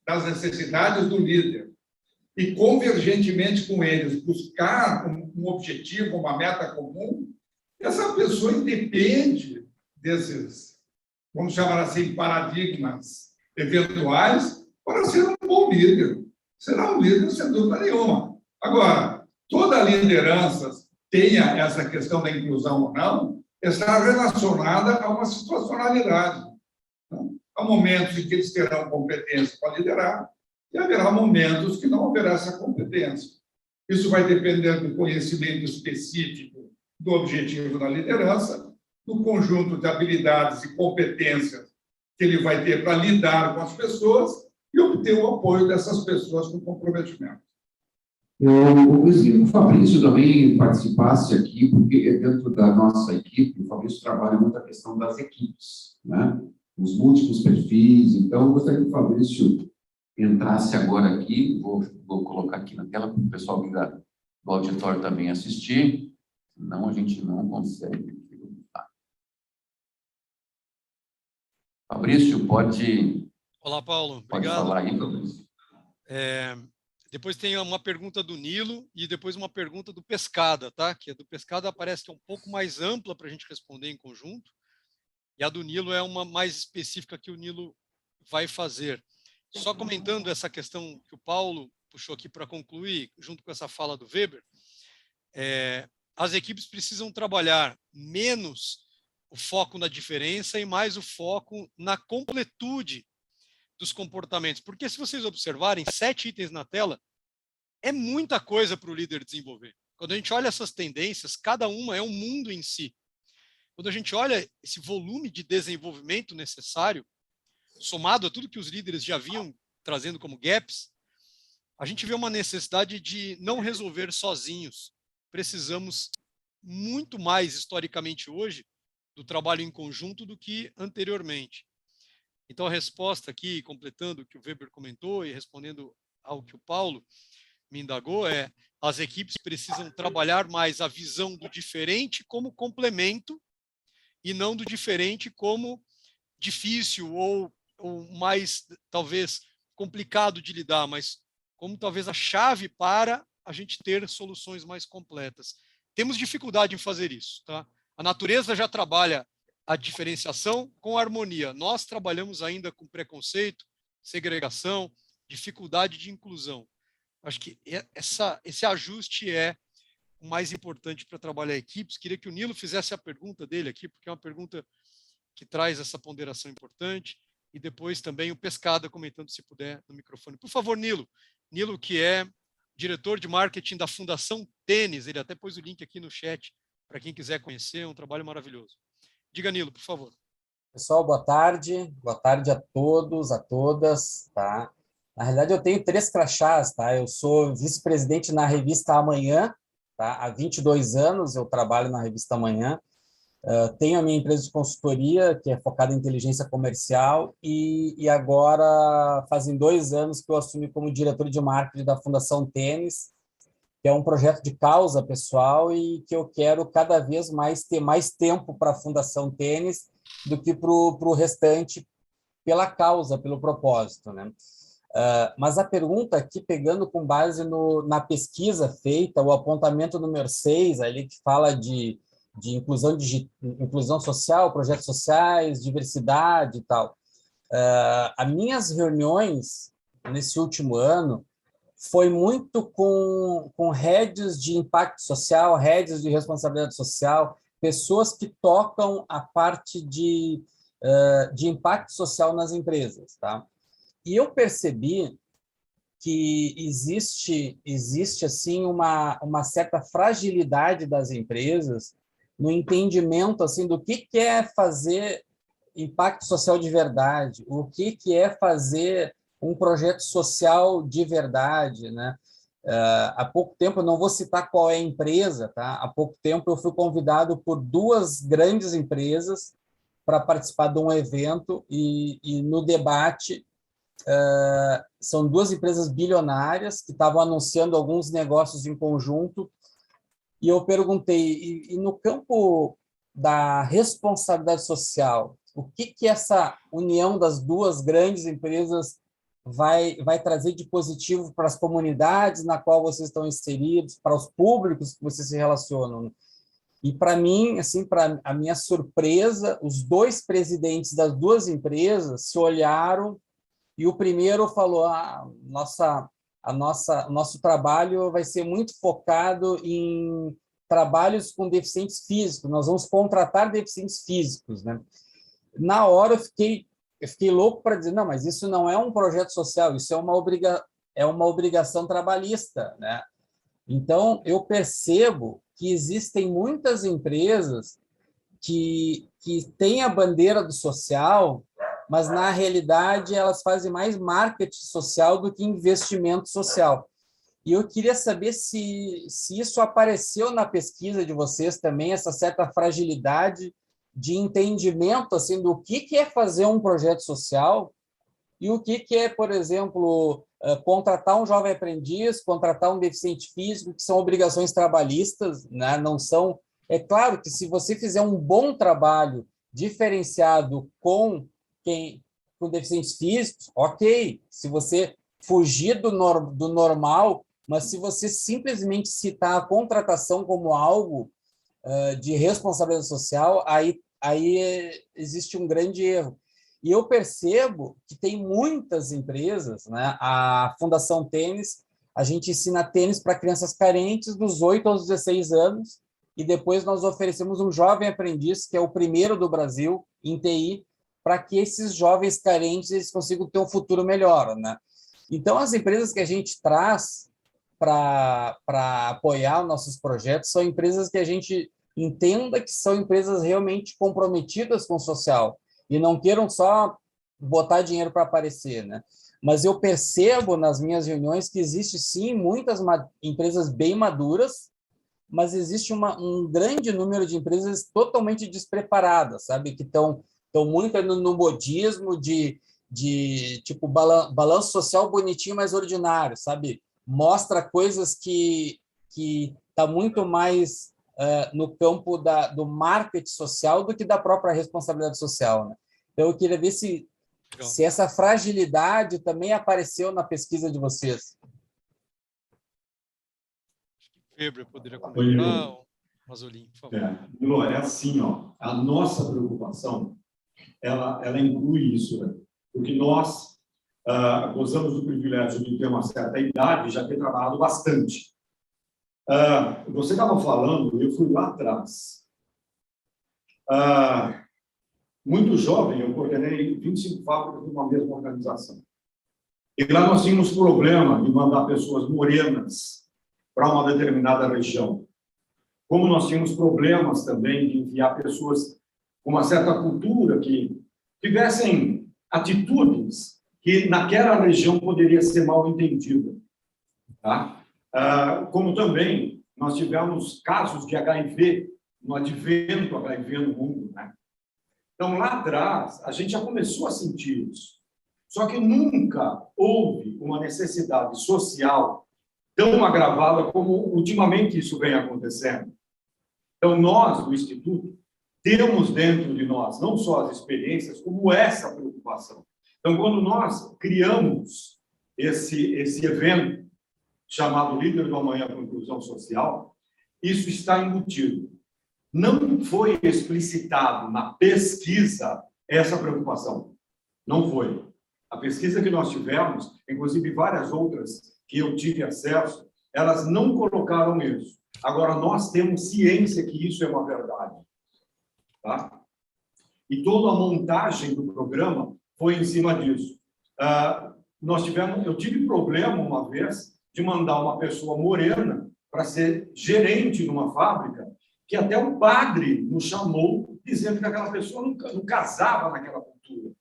das necessidades do líder e, convergentemente com eles, buscar um objetivo, uma meta comum, essa pessoa independe desses, vamos chamar assim, paradigmas eventuais para ser um bom líder. Será um líder sem dúvida nenhuma. Agora, toda liderança, tenha essa questão da inclusão ou não, está relacionada a uma situacionalidade. Há momentos em que eles terão competência para liderar e haverá momentos que não haverá essa competência. Isso vai depender do conhecimento específico do objetivo da liderança, do conjunto de habilidades e competências que ele vai ter para lidar com as pessoas e obter o apoio dessas pessoas com comprometimento. Eu gostaria que o Fabrício também participasse aqui, porque dentro da nossa equipe, o Fabrício trabalha muito a questão das equipes, né? Os múltiplos perfis. Então, eu gostaria que o Fabrício entrasse agora aqui. Vou colocar aqui na tela para o pessoal do auditório também assistir, senão a gente não consegue. Fabrício, pode... Olá, Paulo. Pode Obrigado. falar aí, Fabrício. Depois tem uma pergunta do Nilo e depois uma pergunta do Pescada, tá? Que a do Pescada parece que é um pouco mais ampla para a gente responder em conjunto. E a do Nilo é uma mais específica que o Nilo vai fazer. Só comentando essa questão que o Paulo puxou aqui para concluir, junto com essa fala do Weber, as equipes precisam trabalhar menos o foco na diferença e mais o foco na completude dos comportamentos. Porque se vocês observarem, 7 itens na tela, é muita coisa para o líder desenvolver. Quando a gente olha essas tendências, cada uma é um mundo em si. Quando a gente olha esse volume de desenvolvimento necessário, somado a tudo que os líderes já vinham trazendo como gaps, a gente vê uma necessidade de não resolver sozinhos. Precisamos muito mais, historicamente hoje, do trabalho em conjunto do que anteriormente. Então, a resposta aqui, completando o que o Weber comentou e respondendo ao que o Paulo me indagou, as equipes precisam trabalhar mais a visão do diferente como complemento e não do diferente como difícil ou mais, talvez, complicado de lidar, mas como talvez a chave para a gente ter soluções mais completas. Temos dificuldade em fazer isso, tá? A natureza já trabalha a diferenciação com a harmonia. Nós trabalhamos ainda com preconceito, segregação, dificuldade de inclusão. Acho que esse ajuste é o mais importante para trabalhar equipes. Queria que o Nilo fizesse a pergunta dele aqui, porque é uma pergunta que traz essa ponderação importante. E depois também o Pescada comentando, se puder, no microfone. Por favor, Nilo. Nilo, que é diretor de marketing da Fundação Tênis. Ele até pôs o link aqui no chat para quem quiser conhecer. É um trabalho maravilhoso. Diga, Nilo, por favor. Pessoal, boa tarde. Boa tarde a todos, a todas, tá? Na realidade, eu tenho 3 crachás, tá? Eu sou vice-presidente na revista Amanhã, tá? Há 22 anos eu trabalho na revista Amanhã. Tenho a minha empresa de consultoria, que é focada em inteligência comercial, e agora fazem 2 anos que eu assumi como diretor de marketing da Fundação Tênis, que é um projeto de causa pessoal e que eu quero cada vez mais ter mais tempo para a Fundação Tênis do que para o restante, pela causa, pelo propósito, né? Mas a pergunta aqui, pegando com base na pesquisa feita, o apontamento número 6, ali que fala de inclusão social, projetos sociais, diversidade e tal. As minhas reuniões nesse último ano foi muito com heads de impacto social, heads de responsabilidade social, pessoas que tocam a parte de impacto social nas empresas, tá? E eu percebi que existe assim uma certa fragilidade das empresas no entendimento assim do que é fazer impacto social de verdade, o que é fazer um projeto social de verdade, né? Há pouco tempo, eu não vou citar qual é a empresa, tá? Há pouco tempo eu fui convidado por 2 grandes empresas para participar de um evento e no debate são 2 empresas bilionárias que estavam anunciando alguns negócios em conjunto e eu perguntei, e no campo da responsabilidade social, o que essa união das 2 grandes empresas vai trazer de positivo para as comunidades na qual vocês estão inseridos, para os públicos que vocês se relacionam? E para mim, assim, para a minha surpresa, os dois presidentes das duas empresas se olharam e o primeiro falou: o nosso trabalho vai ser muito focado em trabalhos com deficientes físicos, nós vamos contratar deficientes físicos, né? Na hora eu fiquei louco para dizer: não, mas isso não é um projeto social, isso é uma obrigação trabalhista, né? Então, eu percebo que existem muitas empresas que têm a bandeira do social, mas, na realidade, elas fazem mais marketing social do que investimento social. E eu queria saber se isso apareceu na pesquisa de vocês também, essa certa fragilidade de entendimento assim, do que é fazer um projeto social e o que é, por exemplo, contratar um jovem aprendiz, contratar um deficiente físico, que são obrigações trabalhistas, né? Não são... É claro que se você fizer um bom trabalho diferenciado com deficientes físicos, ok. Se você fugir do normal, mas se você simplesmente citar a contratação como algo de responsabilidade social, aí existe um grande erro. E eu percebo que tem muitas empresas, né? A Fundação Tênis, a gente ensina tênis para crianças carentes dos 8 aos 16 anos, e depois nós oferecemos um jovem aprendiz, que é o primeiro do Brasil, em TI, para que esses jovens carentes eles consigam ter um futuro melhor, né? Então, as empresas que a gente traz para apoiar nossos projetos são empresas que a gente entenda que são empresas realmente comprometidas com o social e não queiram só botar dinheiro para aparecer, né? Mas eu percebo nas minhas reuniões que existe, sim, muitas empresas bem maduras, mas existe um grande número de empresas totalmente despreparadas, sabe? Que estão muito no modismo de tipo, balanço social bonitinho, mas ordinário, sabe? Mostra coisas que está muito mais no campo do marketing social do que da própria responsabilidade social, né? Então, eu queria ver se essa fragilidade também apareceu na pesquisa de vocês. Weber poderia comentar, Mazzolini, por favor. É assim, ó, a nossa preocupação, ela inclui isso, né? Porque nós gozamos do privilégio de ter uma certa idade e já ter trabalhado bastante. Você estava falando, eu fui lá atrás. Muito jovem, eu coordenei 25 fábricas de uma mesma organização. E lá nós tínhamos problema de mandar pessoas morenas para uma determinada região. Como nós tínhamos problemas também de enviar pessoas com uma certa cultura que tivessem atitudes que naquela região poderia ser mal entendida. Tá? Como também nós tivemos casos de HIV, no advento HIV no mundo, né? Então, lá atrás, a gente já começou a sentir isso. Só que nunca houve uma necessidade social tão agravada como ultimamente isso vem acontecendo. Então, nós, do Instituto, temos dentro de nós não só as experiências, como essa preocupação. Então, quando nós criamos esse evento chamado Líder do Amanhã com Inclusão Social, isso está embutido. Não foi explicitado na pesquisa essa preocupação. Não foi. A pesquisa que nós tivemos, inclusive várias outras que eu tive acesso, elas não colocaram isso. Agora, nós temos ciência que isso é uma verdade. Tá? E toda a montagem do programa foi em cima disso. Eu tive problema uma vez de mandar uma pessoa morena para ser gerente numa fábrica, que até o padre nos chamou, dizendo que aquela pessoa não casava naquela cultura.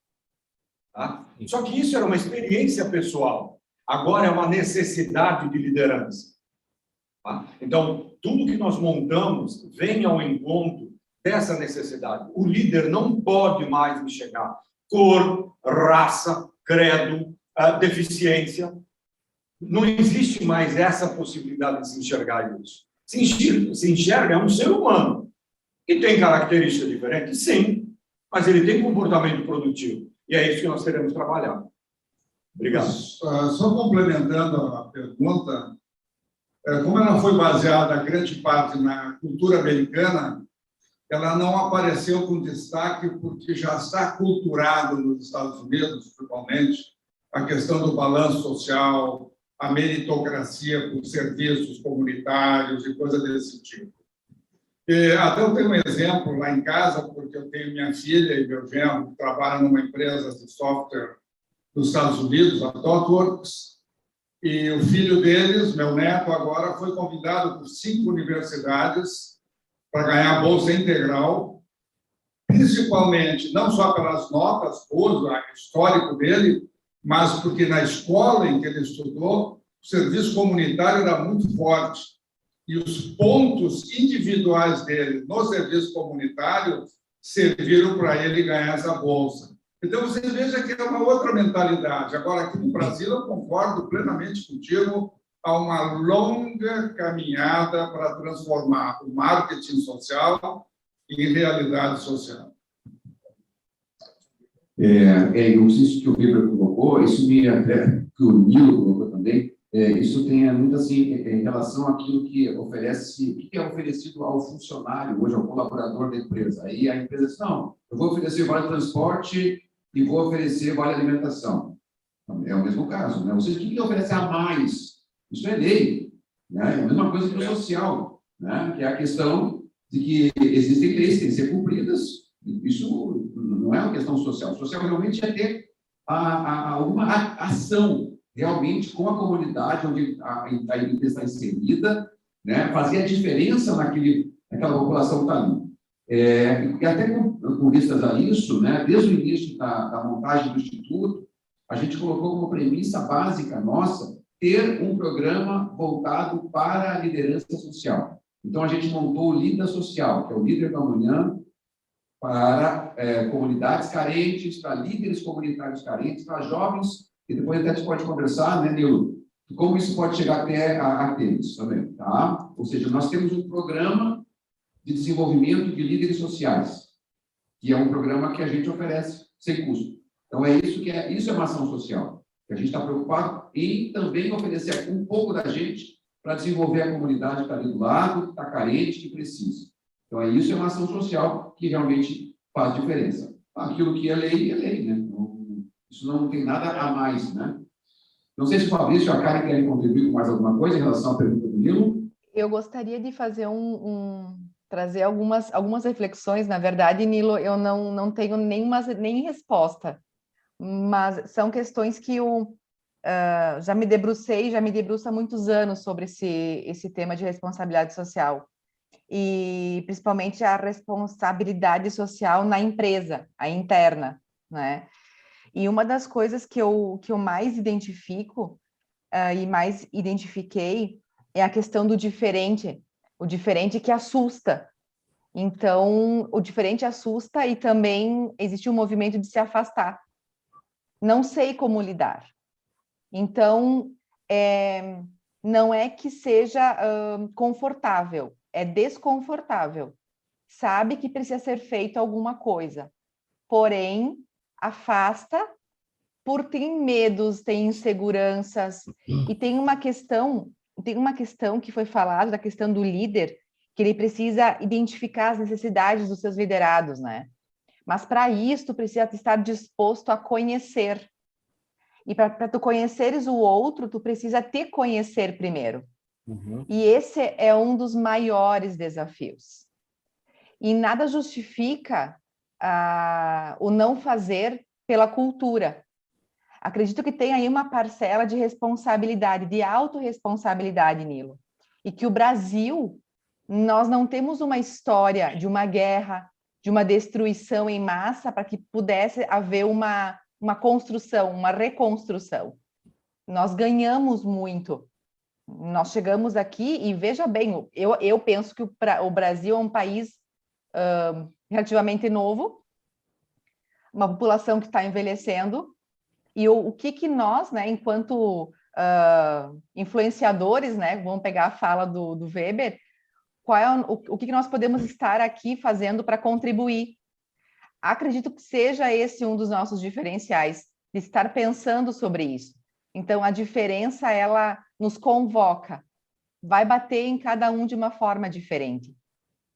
Tá? Só que isso era uma experiência pessoal. Agora é uma necessidade de liderança. Tá? Então, tudo que nós montamos vem ao encontro dessa necessidade. O líder não pode mais enxergar cor, raça, credo, deficiência. Não existe mais essa possibilidade de se enxergar isso. Se enxerga um ser humano que tem características diferentes, sim, mas ele tem comportamento produtivo. E é isso que nós queremos trabalhar. Obrigado. Só complementando a pergunta, como ela foi baseada, grande parte, na cultura americana, ela não apareceu com destaque porque já está culturado nos Estados Unidos, principalmente, a questão do balanço social, a meritocracia por serviços comunitários e coisas desse tipo. Até eu tenho um exemplo lá em casa, porque eu tenho minha filha e meu genro que trabalham numa empresa de software dos Estados Unidos, a ThoughtWorks, e o filho deles, meu neto, agora foi convidado por 5 universidades para ganhar a bolsa integral, principalmente, não só pelas notas boas, o histórico dele, mas porque na escola em que ele estudou, o serviço comunitário era muito forte. E os pontos individuais dele no serviço comunitário serviram para ele ganhar essa bolsa. Então, você veja que é uma outra mentalidade. Agora, aqui no Brasil, eu concordo plenamente contigo, há uma longa caminhada para transformar o marketing social em realidade social. Isso que o Weber colocou, isso que o Nilo colocou também, isso tem muito assim, em relação àquilo que oferece, o que é oferecido ao funcionário, hoje ao colaborador da empresa. Aí a empresa diz, não, eu vou oferecer vale transporte e vou oferecer vale alimentação. É o mesmo caso, né? Ou seja, o que oferece a mais? Isso é lei, né? É a mesma coisa que o social, né? Que é a questão de que existem leis que têm que ser cumpridas. Isso não é uma questão social. O social realmente é ter alguma ação realmente com a comunidade onde a empresa está inserida, né? Fazer a diferença naquela população que está ali. E até com vistas a isso, né? Desde o início da montagem do Instituto, a gente colocou como premissa básica nossa ter um programa voltado para a liderança social. Então, a gente montou o Líder Social, que é o líder do amanhã, para comunidades carentes, para líderes comunitários carentes, para jovens, e depois até a gente pode conversar, né, Nilo, como isso pode chegar até a eles também, tá? Ou seja, nós temos um programa de desenvolvimento de líderes sociais, que é um programa que a gente oferece sem custo. Então, isso é uma ação social, que a gente está preocupado em também oferecer um pouco da gente para desenvolver a comunidade que está ali do lado, que está carente, que precisa. Então, isso é uma ação social que realmente faz diferença. Aquilo que é lei, né? Isso não tem nada a mais, né? Não sei se o Fabrício e a Karen querem contribuir com mais alguma coisa em relação à pergunta do Nilo. Eu gostaria de fazer trazer algumas reflexões. Na verdade, Nilo, eu não tenho nem resposta, mas são questões que eu já me debruço há muitos anos sobre esse tema de responsabilidade social. E principalmente a responsabilidade social na empresa, a interna, né? E uma das coisas que eu mais identifico e mais identifiquei é a questão do diferente, o diferente que assusta. Então, o diferente assusta e também existe um movimento de se afastar. Não sei como lidar. Então, não é que seja confortável, é desconfortável. Sabe que precisa ser feito alguma coisa, porém, afasta por ter medos, tem inseguranças, e tem uma questão que foi falada, da questão do líder, que ele precisa identificar as necessidades dos seus liderados, né? Mas para isso, tu precisa estar disposto a conhecer. E para tu conheceres o outro, tu precisa te conhecer primeiro. Uhum. E esse é um dos maiores desafios. E nada justifica o não fazer pela cultura. Acredito que tem aí uma parcela de responsabilidade, de autorresponsabilidade, Nilo. E que o Brasil, nós não temos uma história de uma guerra, de uma destruição em massa para que pudesse haver uma construção, uma reconstrução. Nós ganhamos muito. Nós chegamos aqui e, veja bem, eu penso que o Brasil é um país relativamente novo, uma população que está envelhecendo, e o que nós, né, enquanto influenciadores, né, vamos pegar a fala do Weber, o que nós podemos estar aqui fazendo para contribuir? Acredito que seja esse um dos nossos diferenciais, de estar pensando sobre isso. Então, a diferença, ela nos convoca. vai bater em cada um de uma forma diferente.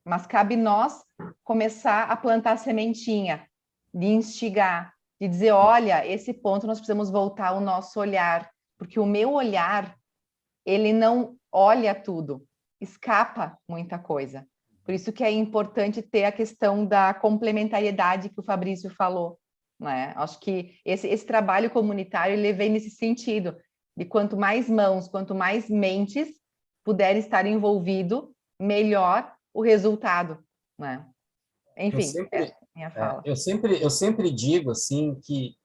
Mas cabe nós começar a plantar a sementinha, de instigar, de dizer, olha, esse ponto nós precisamos voltar o nosso olhar, porque o meu olhar, ele não olha tudo, escapa muita coisa. Por isso que é importante ter a questão da complementariedade que o Fabrício falou, né? Acho que esse trabalho comunitário, ele vem nesse sentido, de quanto mais mãos, quanto mais mentes puderem estar envolvido, melhor o resultado, né? Enfim, minha fala. Eu sempre digo assim que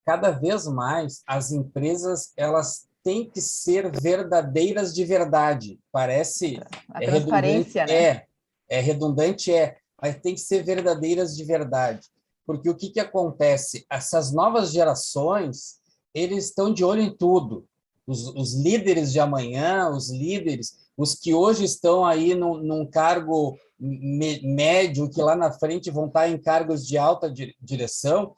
cada vez mais as empresas elas têm que ser verdadeiras de verdade. Parece a transparência, né? É redundante, mas tem que ser verdadeiras de verdade. Porque o que acontece? Essas novas gerações, eles estão de olho em tudo. Os líderes de amanhã, os que hoje estão aí num cargo médio, que lá na frente vão estar em cargos de alta direção,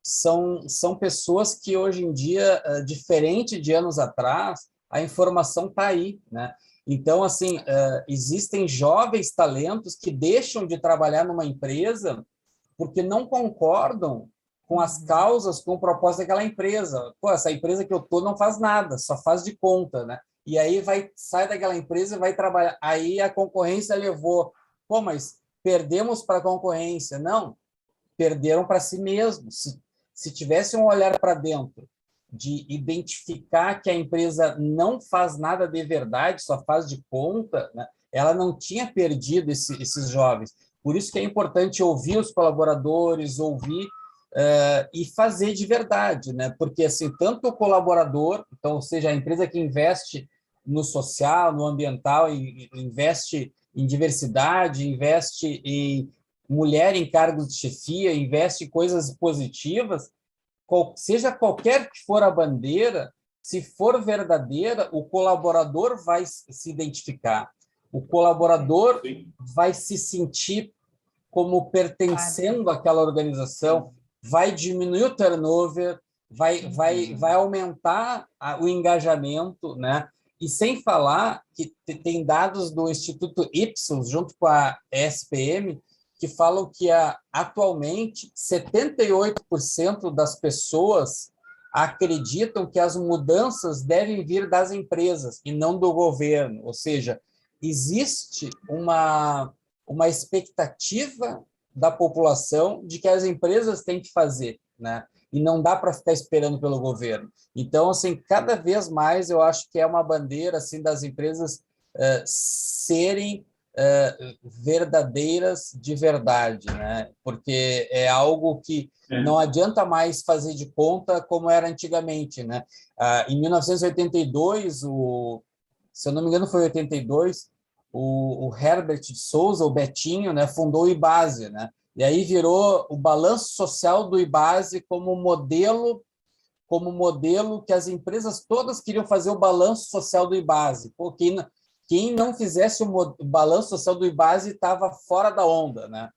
são pessoas que hoje em dia, diferente de anos atrás, a informação está aí, né? Então, assim, existem jovens talentos que deixam de trabalhar numa empresa porque não concordam com as causas, com o propósito daquela empresa. Pô, essa empresa que eu estou não faz nada, só faz de conta, né? E aí sai daquela empresa e vai trabalhar. Aí a concorrência levou. Pô, mas perdemos para a concorrência. Não, perderam para si mesmos. Se tivesse um olhar para dentro, de identificar que a empresa não faz nada de verdade, só faz de conta, né? Ela não tinha perdido esses jovens. Por isso que é importante ouvir os colaboradores, ouvir e fazer de verdade, né? Porque assim, tanto o colaborador, então, ou seja, a empresa que investe no social, no ambiental, investe em diversidade, investe em mulher em cargos de chefia, investe em coisas positivas, seja qualquer que for a bandeira, se for verdadeira, o colaborador vai se identificar, o colaborador vai se sentir como pertencendo àquela organização, vai diminuir o turnover, vai aumentar o engajamento, né? E sem falar que tem dados do Instituto Ipsos, junto com a ESPM, que falam que atualmente 78% das pessoas acreditam que as mudanças devem vir das empresas e não do governo. Ou seja, existe uma expectativa da população de que as empresas têm que fazer, né? E não dá para ficar esperando pelo governo. Então, assim, cada vez mais eu acho que é uma bandeira assim das empresas serem verdadeiras de verdade, né? Porque é algo que não adianta mais fazer de conta como era antigamente, né? Em 1982, se eu não me engano foi 82, o Herbert de Souza, o Betinho, né, fundou o IBASE, né? E aí virou o balanço social do IBASE como modelo que as empresas todas queriam fazer o balanço social do IBASE. Pô, quem não fizesse o balanço social do IBASE estava fora da onda, né?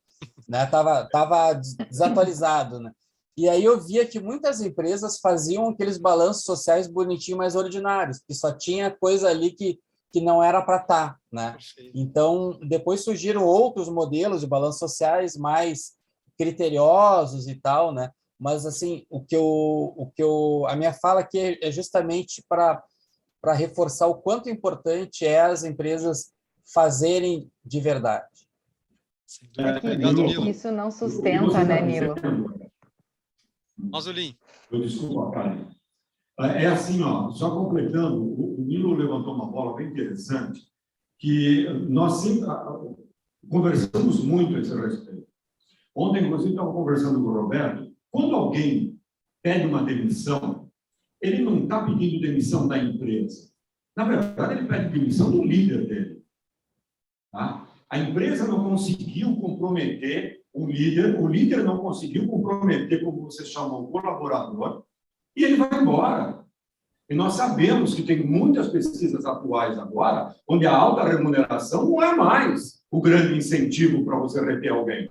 Tava desatualizado, né? E aí eu via que muitas empresas faziam aqueles balanços sociais bonitinhos, mais ordinários, que só tinha coisa ali que não era para estar, né? Então, depois surgiram outros modelos de balanços sociais mais criteriosos e tal, né? Mas, assim, a minha fala aqui é justamente para reforçar o quanto importante é as empresas fazerem de verdade. Obrigado, Nilo. Isso não sustenta, né, Nilo? Mazulim. Desculpa, Karen. É assim, ó, só completando, o Nilo levantou uma bola bem interessante, que nós sempre conversamos muito a esse respeito. Ontem, inclusive, estava conversando com o Roberto. Quando alguém pede uma demissão, ele não está pedindo demissão da empresa. Na verdade, ele pede demissão do líder dele. Tá? A empresa não conseguiu comprometer o líder não conseguiu comprometer, como você chamou, o colaborador, e ele vai embora. E nós sabemos que tem muitas pesquisas atuais agora, onde a alta remuneração não é mais o grande incentivo para você reter alguém.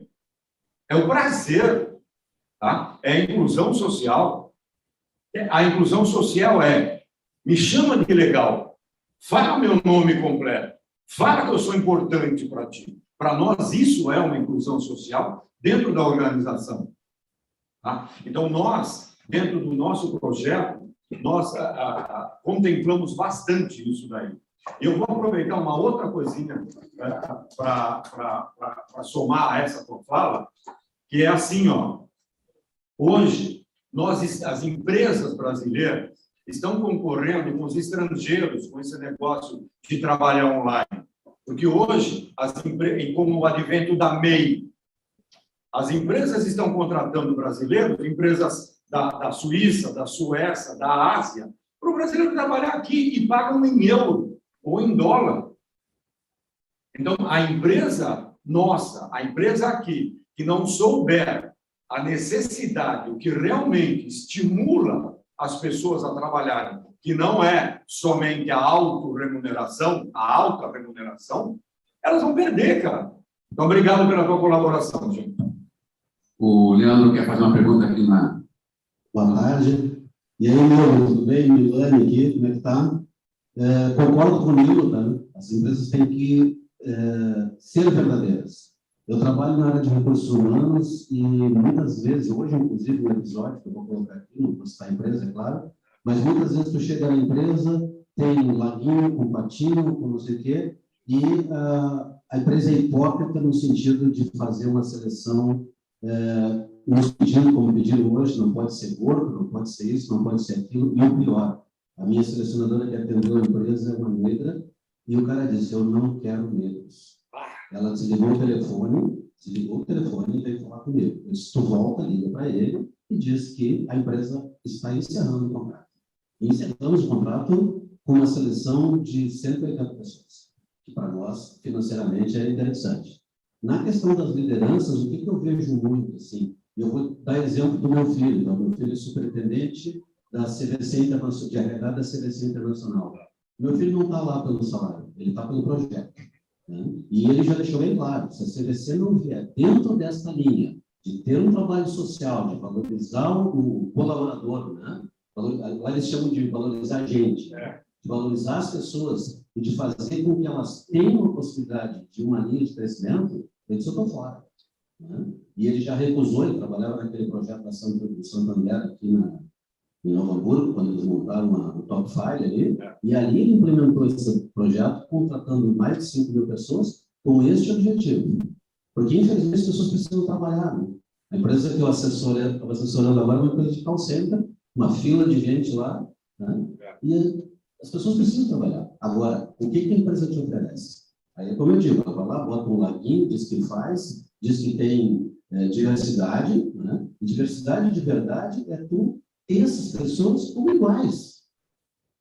É o prazer, tá? É a inclusão social. A inclusão social me chama de legal, fala meu nome completo, fala que eu sou importante para ti. Para nós, isso é uma inclusão social dentro da organização. Tá? Então, nós, dentro do nosso projeto, nós contemplamos bastante isso daí. Eu vou aproveitar uma outra coisinha para somar a essa tua fala, que é assim, ó. Hoje, as empresas brasileiras estão concorrendo com os estrangeiros com esse negócio de trabalhar online. Porque hoje, como o advento da MEI, as empresas estão contratando brasileiros, empresas da Suíça, da Suécia, da Ásia, para o brasileiro trabalhar aqui e pagam em euro ou em dólar. Então, a empresa nossa, a empresa aqui, que não souber a necessidade, o que realmente estimula as pessoas a trabalharem, que não é somente a alta remuneração, elas vão perder, cara. Então, obrigado pela tua colaboração, gente. O Leandro quer fazer uma pergunta aqui na... Boa tarde. E aí, meu, tudo bem? Milani aqui, como é que tá? Concordo com o Nilo, tá? As empresas têm que ser verdadeiras. Eu trabalho na área de recursos humanos e muitas vezes, hoje inclusive um episódio que eu vou colocar aqui, não vou citar a empresa, é claro, mas muitas vezes tu chega na empresa, tem um laguinho com patinho, com não sei o quê, e a empresa é hipócrita no sentido de fazer uma seleção nos pedindo, como pediram hoje, não pode ser gordo, não pode ser isso, não pode ser aquilo, e o pior, a minha selecionadora que atendeu a empresa é uma negra, e o cara disse, eu não quero negros. Ela desligou o telefone e veio falar comigo. Eu disse, tu volta, liga para ele e diz que a empresa está encerrando o contrato. E encerramos o contrato com uma seleção de 180 pessoas, que para nós, financeiramente, é interessante. Na questão das lideranças, o que eu vejo muito, assim, eu vou dar exemplo do meu filho. Então, meu filho é superintendente da CVC Internacional, de RH da CVC Internacional. Meu filho não está lá pelo salário, ele está pelo projeto. Né? E ele já deixou bem claro, se a CVC não vier dentro desta linha, de ter um trabalho social, de valorizar o colaborador, né? Lá eles chamam de valorizar a gente, de valorizar as pessoas e de fazer com que elas tenham a possibilidade de uma linha de crescimento, eu disse, eu estou fora. Né? E ele já recusou, ele trabalhava naquele projeto da Santander aqui em Novo Hamburgo, quando eles montaram o Top File ali, e ali ele implementou esse projeto, contratando mais de 5 mil pessoas com este objetivo. Porque, infelizmente, as pessoas precisam trabalhar. Né? A empresa que eu estava assessorando agora é uma empresa de call center, uma fila de gente lá, né? E as pessoas precisam trabalhar. Agora, o que a empresa te oferece? Aí, como eu digo, ela vai lá, bota um laguinho, diz que faz, diz que tem diversidade, né? E diversidade de verdade é tu ter essas pessoas como iguais.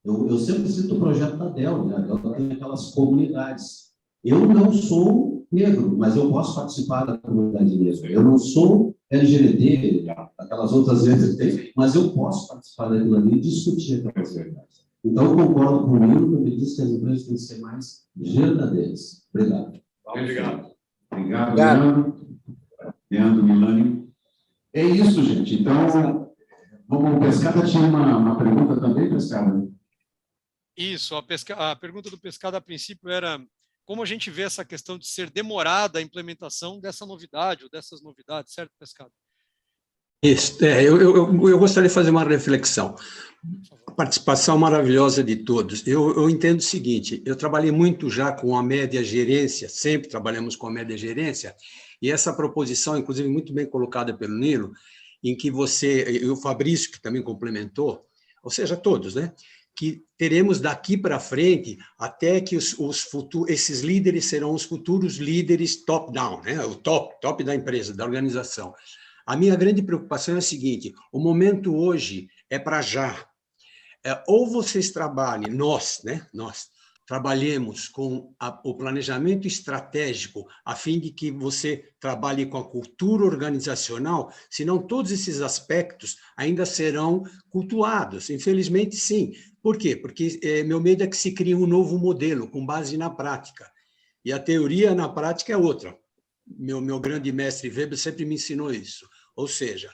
Eu sempre cito o projeto da Dell, né? Ela tem aquelas comunidades. Eu não sou negro, mas eu posso participar da comunidade negra. Eu não sou LGBT, aquelas outras vezes que tem, mas eu posso participar daquilo ali e discutir aquelas verdades. Então, eu concordo com o Nilo, quando ele diz que as empresas têm que ser mais verdadeiras. Obrigado. Obrigado. Obrigado, Leandro, Milani. É isso, gente. Então, o Pescada tinha uma pergunta também, Pescada? Isso, a pergunta do Pescada, a princípio, era como a gente vê essa questão de ser demorada a implementação dessa novidade, ou dessas novidades, certo, Pescada? Isso, eu gostaria de fazer uma reflexão. A participação maravilhosa de todos. Eu entendo o seguinte, eu trabalhei muito já com a média gerência, sempre trabalhamos com a média gerência, e essa proposição, inclusive, muito bem colocada pelo Nilo, em que você, e o Fabrício, que também complementou, ou seja, todos, né? Que teremos daqui para frente até que esses líderes serão os futuros líderes top-down, né? O top da empresa, da organização. A minha grande preocupação é a seguinte, o momento hoje é para já. Ou vocês trabalhem, nós trabalhemos com o planejamento estratégico a fim de que você trabalhe com a cultura organizacional, senão todos esses aspectos ainda serão cultuados. Infelizmente, sim. Por quê? Porque meu medo é que se crie um novo modelo com base na prática. E a teoria na prática é outra. Meu grande mestre Weber sempre me ensinou isso. Ou seja,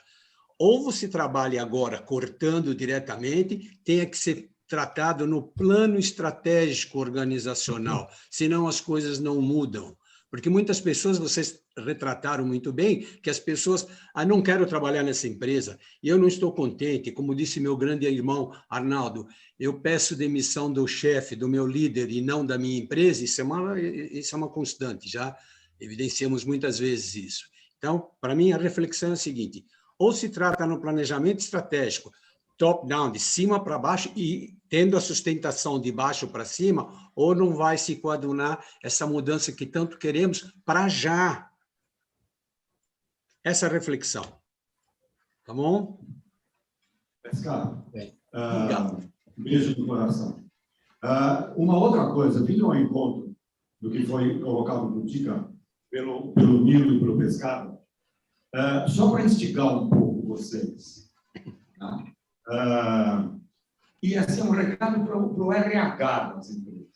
ou você trabalha agora cortando diretamente, tenha que ser tratado no plano estratégico organizacional, senão as coisas não mudam. Porque muitas pessoas, vocês retrataram muito bem, que as pessoas, não quero trabalhar nessa empresa, e eu não estou contente, como disse meu grande irmão Arnaldo, eu peço demissão do chefe, do meu líder, e não da minha empresa, isso é uma constante, já evidenciamos muitas vezes isso. Então, para mim, a reflexão é a seguinte, ou se trata no planejamento estratégico, top-down, de cima para baixo, e tendo a sustentação de baixo para cima, ou não vai se coadunar essa mudança que tanto queremos para já. Essa reflexão. Tá bom? Pescado. Obrigado. Beijo no coração. Uma outra coisa, vindo ao encontro do que foi colocado por Dica, pelo Nilo e pelo Pescado, só para instigar um pouco vocês, tá? E assim, um recado para o RH das empresas.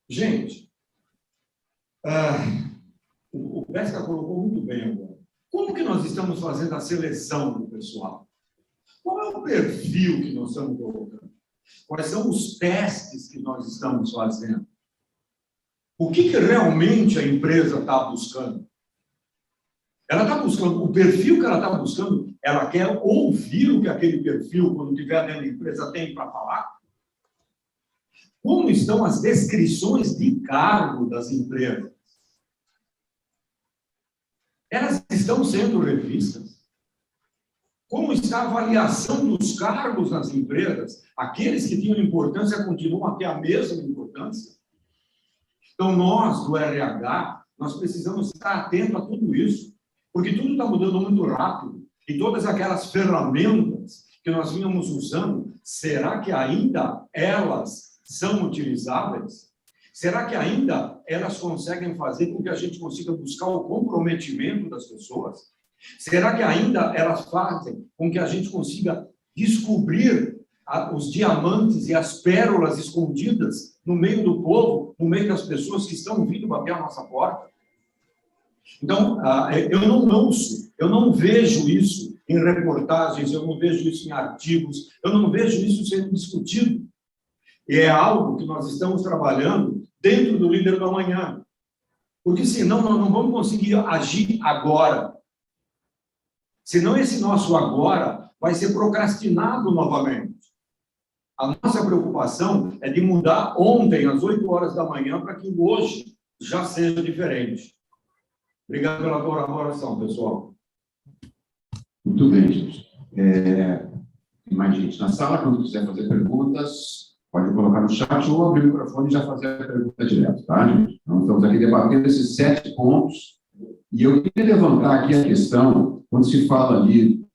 Gente, o Pesca colocou muito bem agora. Como que nós estamos fazendo a seleção do pessoal? Qual é o perfil que nós estamos colocando? Quais são os testes que nós estamos fazendo? O que realmente a empresa está buscando? Ela está buscando, o perfil que ela está buscando, ela quer ouvir o que aquele perfil, quando estiver dentro da empresa, tem para falar? Como estão as descrições de cargo das empresas? Elas estão sendo revistas? Como está a avaliação dos cargos nas empresas? Aqueles que tinham importância continuam a ter a mesma importância? Então, nós, do RH, nós precisamos estar atentos a tudo isso, porque tudo está mudando muito rápido, e todas aquelas ferramentas que nós vínhamos usando, será que ainda elas são utilizáveis? Será que ainda elas conseguem fazer com que a gente consiga buscar o comprometimento das pessoas? Será que ainda elas fazem com que a gente consiga descobrir os diamantes e as pérolas escondidas no meio do povo, no meio das pessoas que estão vindo bater a nossa porta? Então, eu não ouço, eu não vejo isso em reportagens, eu não vejo isso em artigos, eu não vejo isso sendo discutido. E é algo que nós estamos trabalhando dentro do Líder do Amanhã. Porque senão nós não vamos conseguir agir agora. Senão esse nosso agora vai ser procrastinado novamente. A nossa preocupação é de mudar ontem, às 8 horas da manhã, para que hoje já seja diferente. Obrigado pela colaboração, pessoal. Muito bem, gente. Tem mais gente na sala. Quando quiser fazer perguntas, pode colocar no chat ou abrir o microfone e já fazer a pergunta direto, tá, gente? Então, estamos aqui debatendo esses 7 pontos. E eu queria levantar aqui a questão, quando se fala ali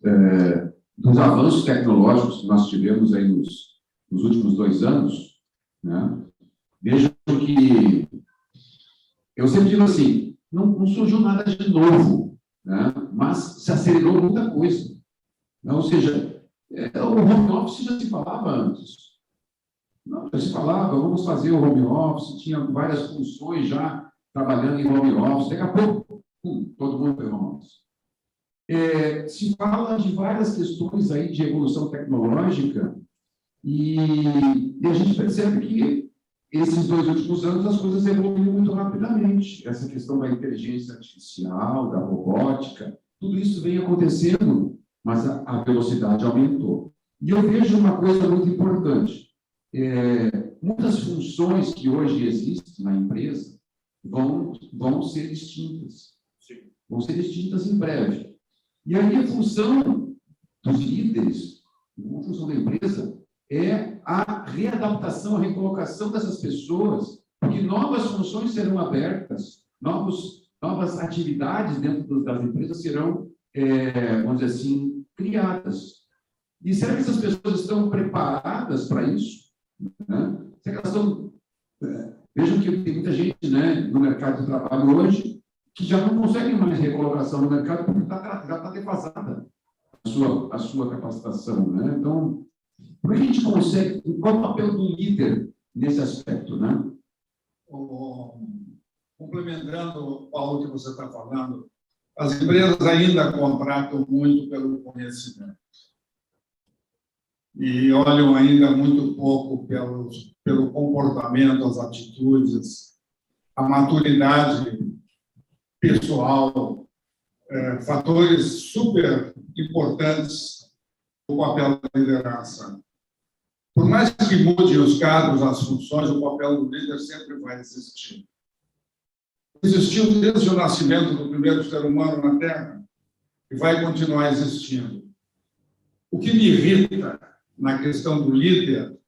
dos avanços tecnológicos que nós tivemos aí nos últimos 2 anos, né? Vejam que eu sempre digo assim, não surgiu nada de novo, né? Mas se acelerou muita coisa. Ou seja, o home office já se falava antes. Não, já se falava, vamos fazer o home office, tinha várias funções já trabalhando em home office, daqui a pouco, todo mundo foi home office. Se fala de várias questões aí de evolução tecnológica e a gente percebe que esses 2 últimos anos as coisas evoluíram muito rapidamente. Essa questão da inteligência artificial, da robótica, tudo isso vem acontecendo, mas a velocidade aumentou. E eu vejo uma coisa muito importante. Muitas funções que hoje existem na empresa vão ser extintas. Vão ser extintas em breve. E aí a função dos líderes, a função da empresa, é a readaptação, a recolocação dessas pessoas, porque novas funções serão abertas, novas atividades dentro das empresas serão, vamos dizer assim, criadas. E será que essas pessoas estão preparadas para isso? Né? Será que elas estão... Vejam que tem muita gente, né, no mercado de trabalho hoje que já não consegue mais recolocação no mercado porque já está defasada a sua capacitação. Né? Então, como é que a gente consegue... Qual é o papel do líder nesse aspecto? Né? Complementando, Paulo, o que você está falando, as empresas ainda contratam muito pelo conhecimento. e olham ainda muito pouco pelo comportamento, as atitudes, a maturidade pessoal, fatores super importantes do papel da liderança. Por mais que mudem os cargos, as funções, o papel do líder sempre vai existir. Existiu desde o nascimento do primeiro ser humano na Terra e vai continuar existindo. O que me irrita na questão do líder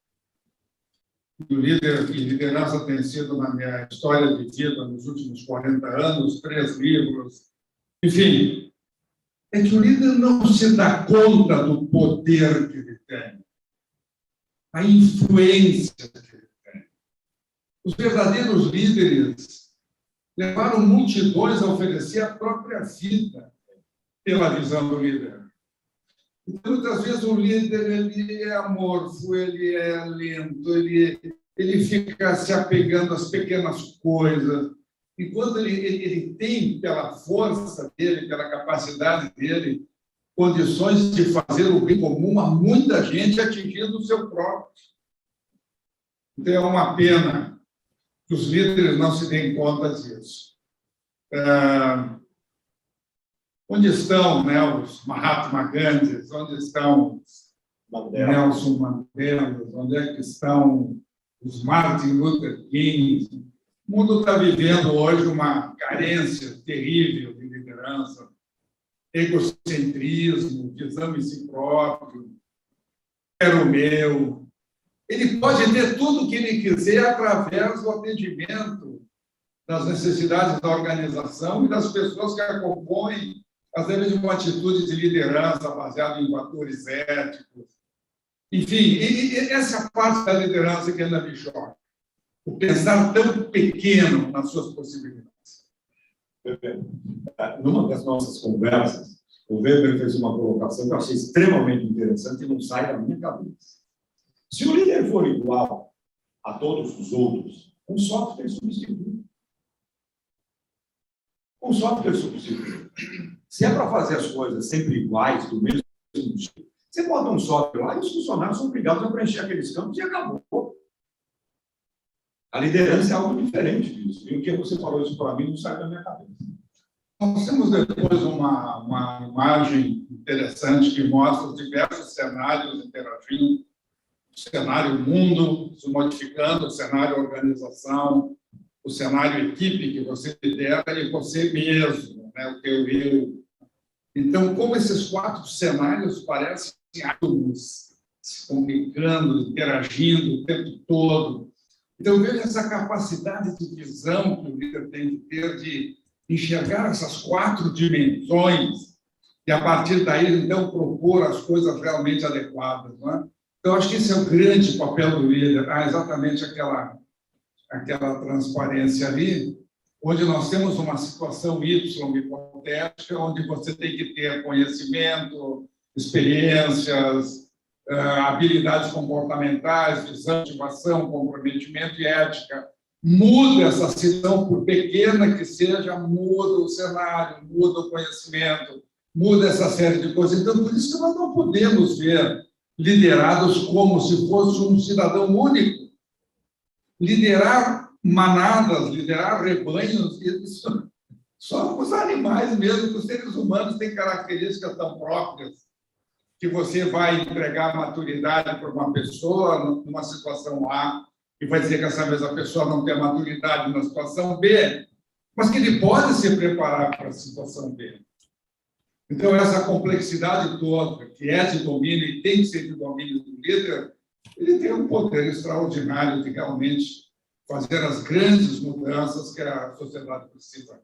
e liderança tem sido na minha história de vida nos últimos 40 anos, 3 livros, enfim, é que o líder não se dá conta do poder que ele tem, a influência que ele tem. Os verdadeiros líderes levaram multidões a oferecer a própria vida pela visão do líder. Então, muitas vezes, o líder ele é amorfo, ele é lento, ele fica se apegando às pequenas coisas, enquanto ele tem, pela força dele, pela capacidade dele, condições de fazer o bem comum a muita gente atingindo o seu próprio. Então, é uma pena que os líderes não se deem conta disso. Onde estão, né, os Mahatma Gandhi? Onde estão os Nelson Mandela? Onde é que estão os Martin Luther King? O mundo está vivendo hoje uma carência terrível de liderança, egocentrismo, visão em si próprio, quero o meu. Ele pode ter tudo o que ele quiser através do atendimento das necessidades da organização e das pessoas que a compõem, às vezes de uma atitude de liderança baseada em fatores éticos. Enfim, essa parte da liderança que ainda me choca. O pensar tão pequeno nas suas possibilidades. Numa das nossas conversas, o Weber fez uma colocação que eu achei extremamente interessante e não sai da minha cabeça. Se o líder for igual a todos os outros, um software substitui. Um software substitui. Se é para fazer as coisas sempre iguais, do mesmo jeito, você bota um software lá e os funcionários são obrigados a preencher aqueles campos e acabou. A liderança é algo diferente disso. E o que você falou isso para mim não sai da minha cabeça. Nós temos depois uma imagem interessante que mostra os diversos cenários interagindo. O cenário mundo se modificando, o cenário organização, o cenário equipe que você lidera e você mesmo, né, o teu eu. Então, como esses 4 cenários parecem átomos se comunicando, interagindo o tempo todo. Então, eu vejo essa capacidade de visão que o líder tem que ter de enxergar essas 4 dimensões e, a partir daí, então, propor as coisas realmente adequadas. Não é? Então, acho que esse é o grande papel do líder, exatamente aquela transparência ali, onde nós temos uma situação Y hipotética, onde você tem que ter conhecimento, experiências, habilidades comportamentais, visão, motivação, comprometimento e ética. Muda essa situação, por pequena que seja, muda o cenário, muda o conhecimento, muda essa série de coisas. Então, por isso que nós não podemos ver liderados como se fosse um cidadão único. Liderar manadas, liderar rebanhos, isso só os animais mesmo, os seres humanos têm características tão próprias que você vai entregar maturidade para uma pessoa numa situação A e vai dizer que essa mesma pessoa não tem maturidade na situação B, mas que ele pode se preparar para a situação B. Então, essa complexidade toda, que é de domínio e tem que ser de domínio do líder, ele tem um poder extraordinário de realmente fazer as grandes mudanças que a sociedade precisa.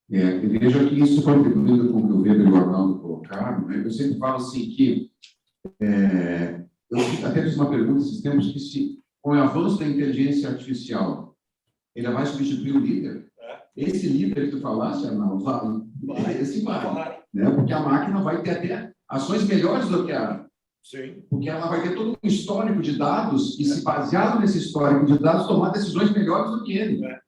E veja que isso contribui com o que o Weber e o Arnaldo colocaram. Né? Eu sempre falo assim que... eu até fiz uma pergunta esses tempos que se, com o avanço da inteligência artificial, ele vai substituir o líder? Esse líder que tu falaste, Arnaldo, esse vai. Né? Porque a máquina vai ter até ações melhores do que a... Sim. Porque ela vai ter todo um histórico de dados e, se baseado nesse histórico de dados, tomar decisões melhores do que ele. Né?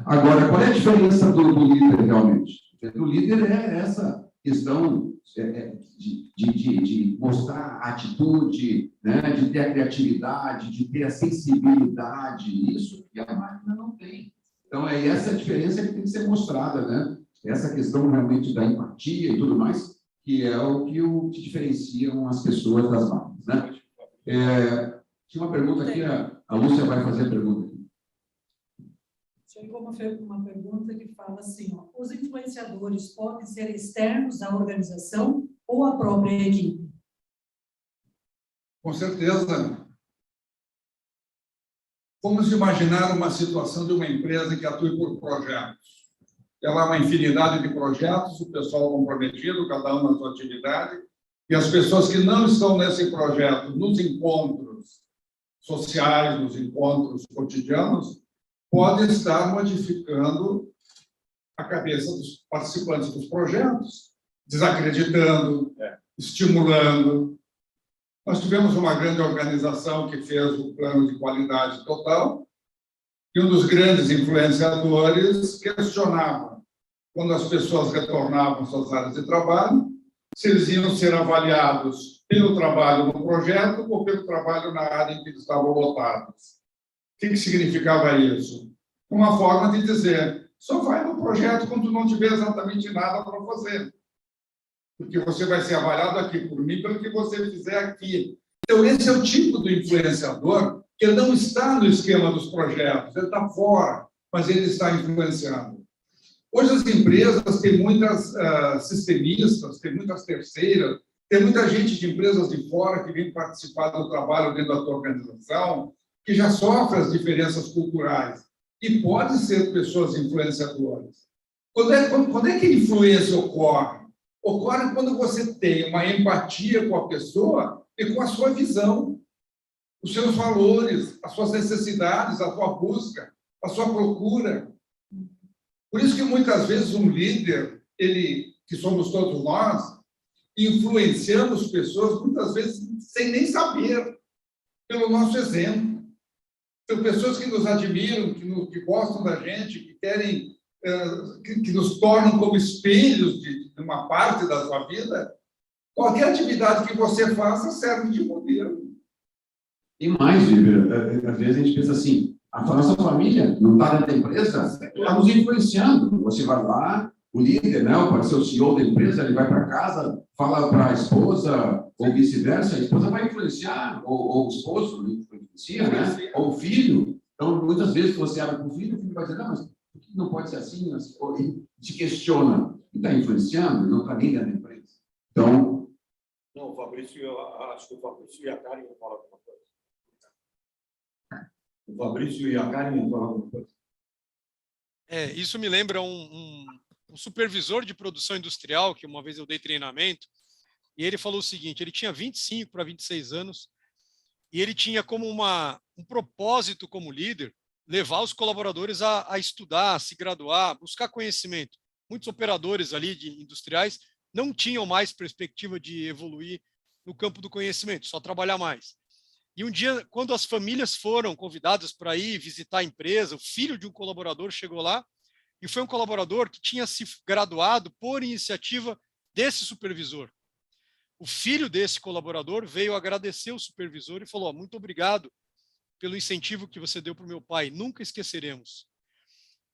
Agora, qual é a diferença do líder, realmente? O líder é essa questão de mostrar a atitude, né? De ter a criatividade, de ter a sensibilidade, isso que a máquina não tem. Então, é essa a diferença que tem que ser mostrada, né? Essa questão realmente da empatia e tudo mais, que é o que diferenciam as pessoas das máquinas, né? Tinha uma pergunta aqui, a Lúcia vai fazer a pergunta. Chegou uma pergunta que fala assim, ó, os influenciadores podem ser externos à organização ou à própria equipe? Com certeza. Vamos imaginar uma situação de uma empresa que atua por projetos. Ela há uma infinidade de projetos, o pessoal comprometido, cada um na sua atividade, e as pessoas que não estão nesse projeto, nos encontros sociais, nos encontros cotidianos, podem estar modificando a cabeça dos participantes dos projetos, desacreditando, estimulando. Nós tivemos uma grande organização que fez o plano de qualidade total, e um dos grandes influenciadores questionava, quando as pessoas retornavam às suas áreas de trabalho, se eles iam ser avaliados pelo trabalho no projeto ou pelo trabalho na área em que eles estavam lotados. O que significava isso? Uma forma de dizer, só vai no projeto quando tu não tiver exatamente nada para fazer. Porque você vai ser avaliado aqui por mim pelo que você fizer aqui. Então, esse é o tipo do influenciador que não está no esquema dos projetos, ele está fora, mas ele está influenciando. Hoje as empresas têm muitas sistemistas, têm muitas terceiras, tem muita gente de empresas de fora que vem participar do trabalho dentro da tua organização, que já sofre as diferenças culturais e pode ser pessoas influenciadoras. Quando é que a influência ocorre? Ocorre quando você tem uma empatia com a pessoa e com a sua visão, os seus valores, as suas necessidades, a sua busca, a sua procura. Por isso que muitas vezes um líder, que somos todos nós, influenciamos pessoas muitas vezes sem nem saber, pelo nosso exemplo. São pessoas que nos admiram, que gostam da gente, que querem, que nos tornam como espelhos de uma parte da sua vida. Qualquer atividade que você faça serve de modelo. E mais, Viver, às vezes a gente pensa assim, a nossa família não está dentro da empresa, está nos influenciando. Você vai lá, o líder, né, pode ser o CEO da empresa, ele vai para casa, fala para a esposa, ou vice-versa, a esposa vai influenciar, ou o esposo influencia, né? Ou o filho. Então, muitas vezes, você abre para o filho vai dizer, não, mas por que não pode ser assim? Ou ele te questiona, e está influenciando, não está nem dentro da empresa. Então... Não, o Fabrício, eu acho que o Fabrício e a Karen vão falar alguma coisa. O Fabrício e a Karen vão falar alguma coisa. Isso me lembra um supervisor de produção industrial, que uma vez eu dei treinamento, e ele falou o seguinte, ele tinha 25 para 26 anos, e ele tinha como um propósito como líder, levar os colaboradores a estudar, a se graduar, buscar conhecimento. Muitos operadores ali de industriais não tinham mais perspectiva de evoluir no campo do conhecimento, só trabalhar mais. E um dia, quando as famílias foram convidadas para ir visitar a empresa, o filho de um colaborador chegou lá, e foi um colaborador que tinha se graduado por iniciativa desse supervisor. O filho desse colaborador veio agradecer o supervisor e falou, muito obrigado pelo incentivo que você deu para o meu pai, nunca esqueceremos.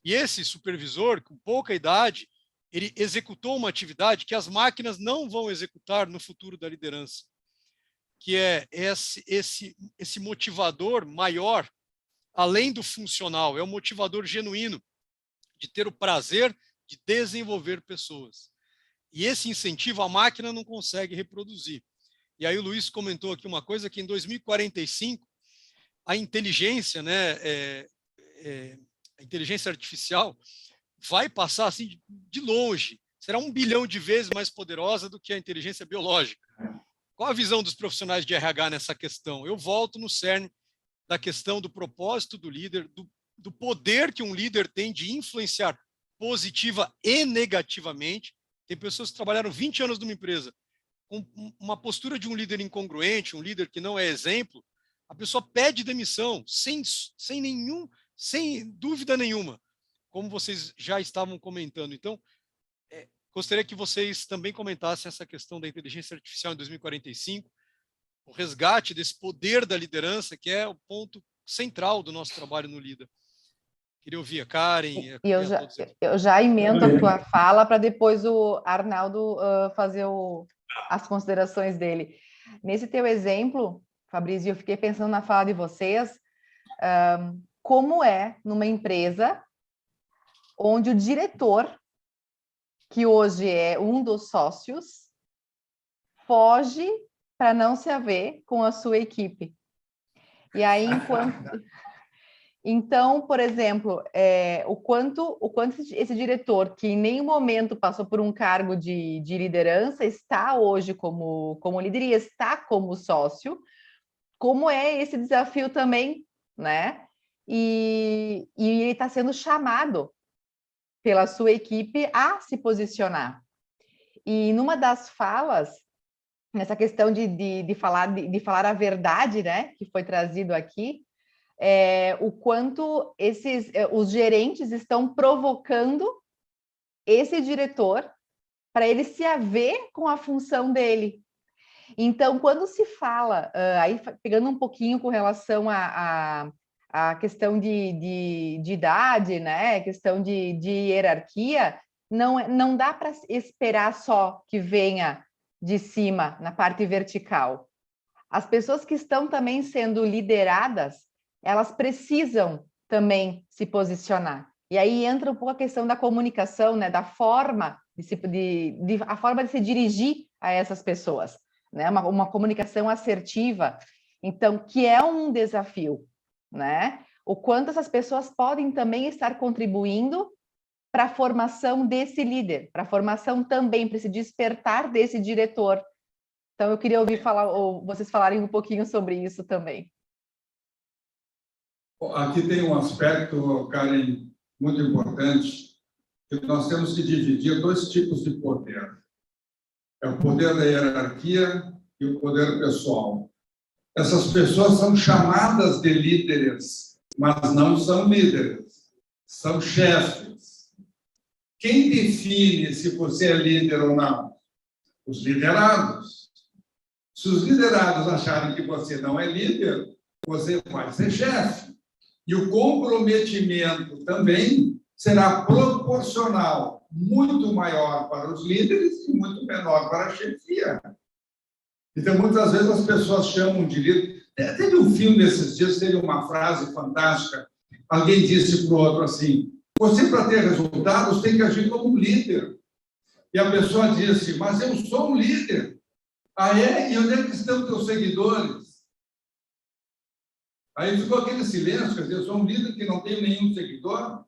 E esse supervisor, com pouca idade, ele executou uma atividade que as máquinas não vão executar no futuro da liderança, que é esse motivador maior, além do funcional, é um motivador genuíno, de ter o prazer de desenvolver pessoas. E esse incentivo a máquina não consegue reproduzir. E aí o Luiz comentou aqui uma coisa, que em 2045, a inteligência, a inteligência artificial vai passar assim de longe, será 1 bilhão de vezes mais poderosa do que a inteligência biológica. Qual a visão dos profissionais de RH nessa questão? Eu volto no cerne da questão do propósito do líder, do poder que um líder tem de influenciar positiva e negativamente. Tem pessoas que trabalharam 20 anos numa empresa com uma postura de um líder incongruente, um líder que não é exemplo, a pessoa pede demissão sem dúvida nenhuma, como vocês já estavam comentando. Então, gostaria que vocês também comentassem essa questão da inteligência artificial em 2045, o resgate desse poder da liderança, que é o ponto central do nosso trabalho no LIDA. Queria ouvir a Karen e a todos aqui. eu já emendo a tua fala para depois o Arnaldo fazer as considerações dele. Nesse teu exemplo, Fabrício, eu fiquei pensando na fala de vocês, como é numa empresa onde o diretor, que hoje é um dos sócios, foge para não se haver com a sua equipe. E aí, então, por exemplo, o quanto esse diretor, que em nenhum momento passou por um cargo de liderança, está hoje como líder e está como sócio, como é esse desafio também, né? E ele está sendo chamado pela sua equipe a se posicionar. E numa das falas, nessa questão de falar a verdade, né, que foi trazido aqui, o quanto os gerentes estão provocando esse diretor para ele se haver com a função dele. Então, quando se fala, aí pegando um pouquinho com relação a questão de idade, né, questão de hierarquia, não dá para esperar só que venha de cima, na parte vertical. As pessoas que estão também sendo lideradas, elas precisam também se posicionar. E aí entra um pouco a questão da comunicação, né, da forma a forma de se dirigir a essas pessoas, né, uma comunicação assertiva, então, que é um desafio, né? O quanto essas pessoas podem também estar contribuindo para a formação desse líder, para a formação também, para esse despertar desse diretor. Então, eu queria ouvir vocês falarem um pouquinho sobre isso também. Aqui tem um aspecto, Karen, muito importante, que nós temos que dividir dois tipos de poder. É o poder da hierarquia e o poder pessoal. Essas pessoas são chamadas de líderes, mas não são líderes, são chefes. Quem define se você é líder ou não? Os liderados. Se os liderados acharem que você não é líder, você vai ser chefe. E o comprometimento também será proporcional, muito maior para os líderes e muito menor para a chefia. Então, muitas vezes as pessoas chamam de líder. Teve um filme esses dias, teve uma frase fantástica. Alguém disse para o outro assim: você, para ter resultados, tem que agir como um líder. E a pessoa disse: mas eu sou um líder. Ah, é? E onde é que estão teus seguidores? Aí ficou aquele silêncio, quer dizer, eu sou um líder que não tenho nenhum seguidor,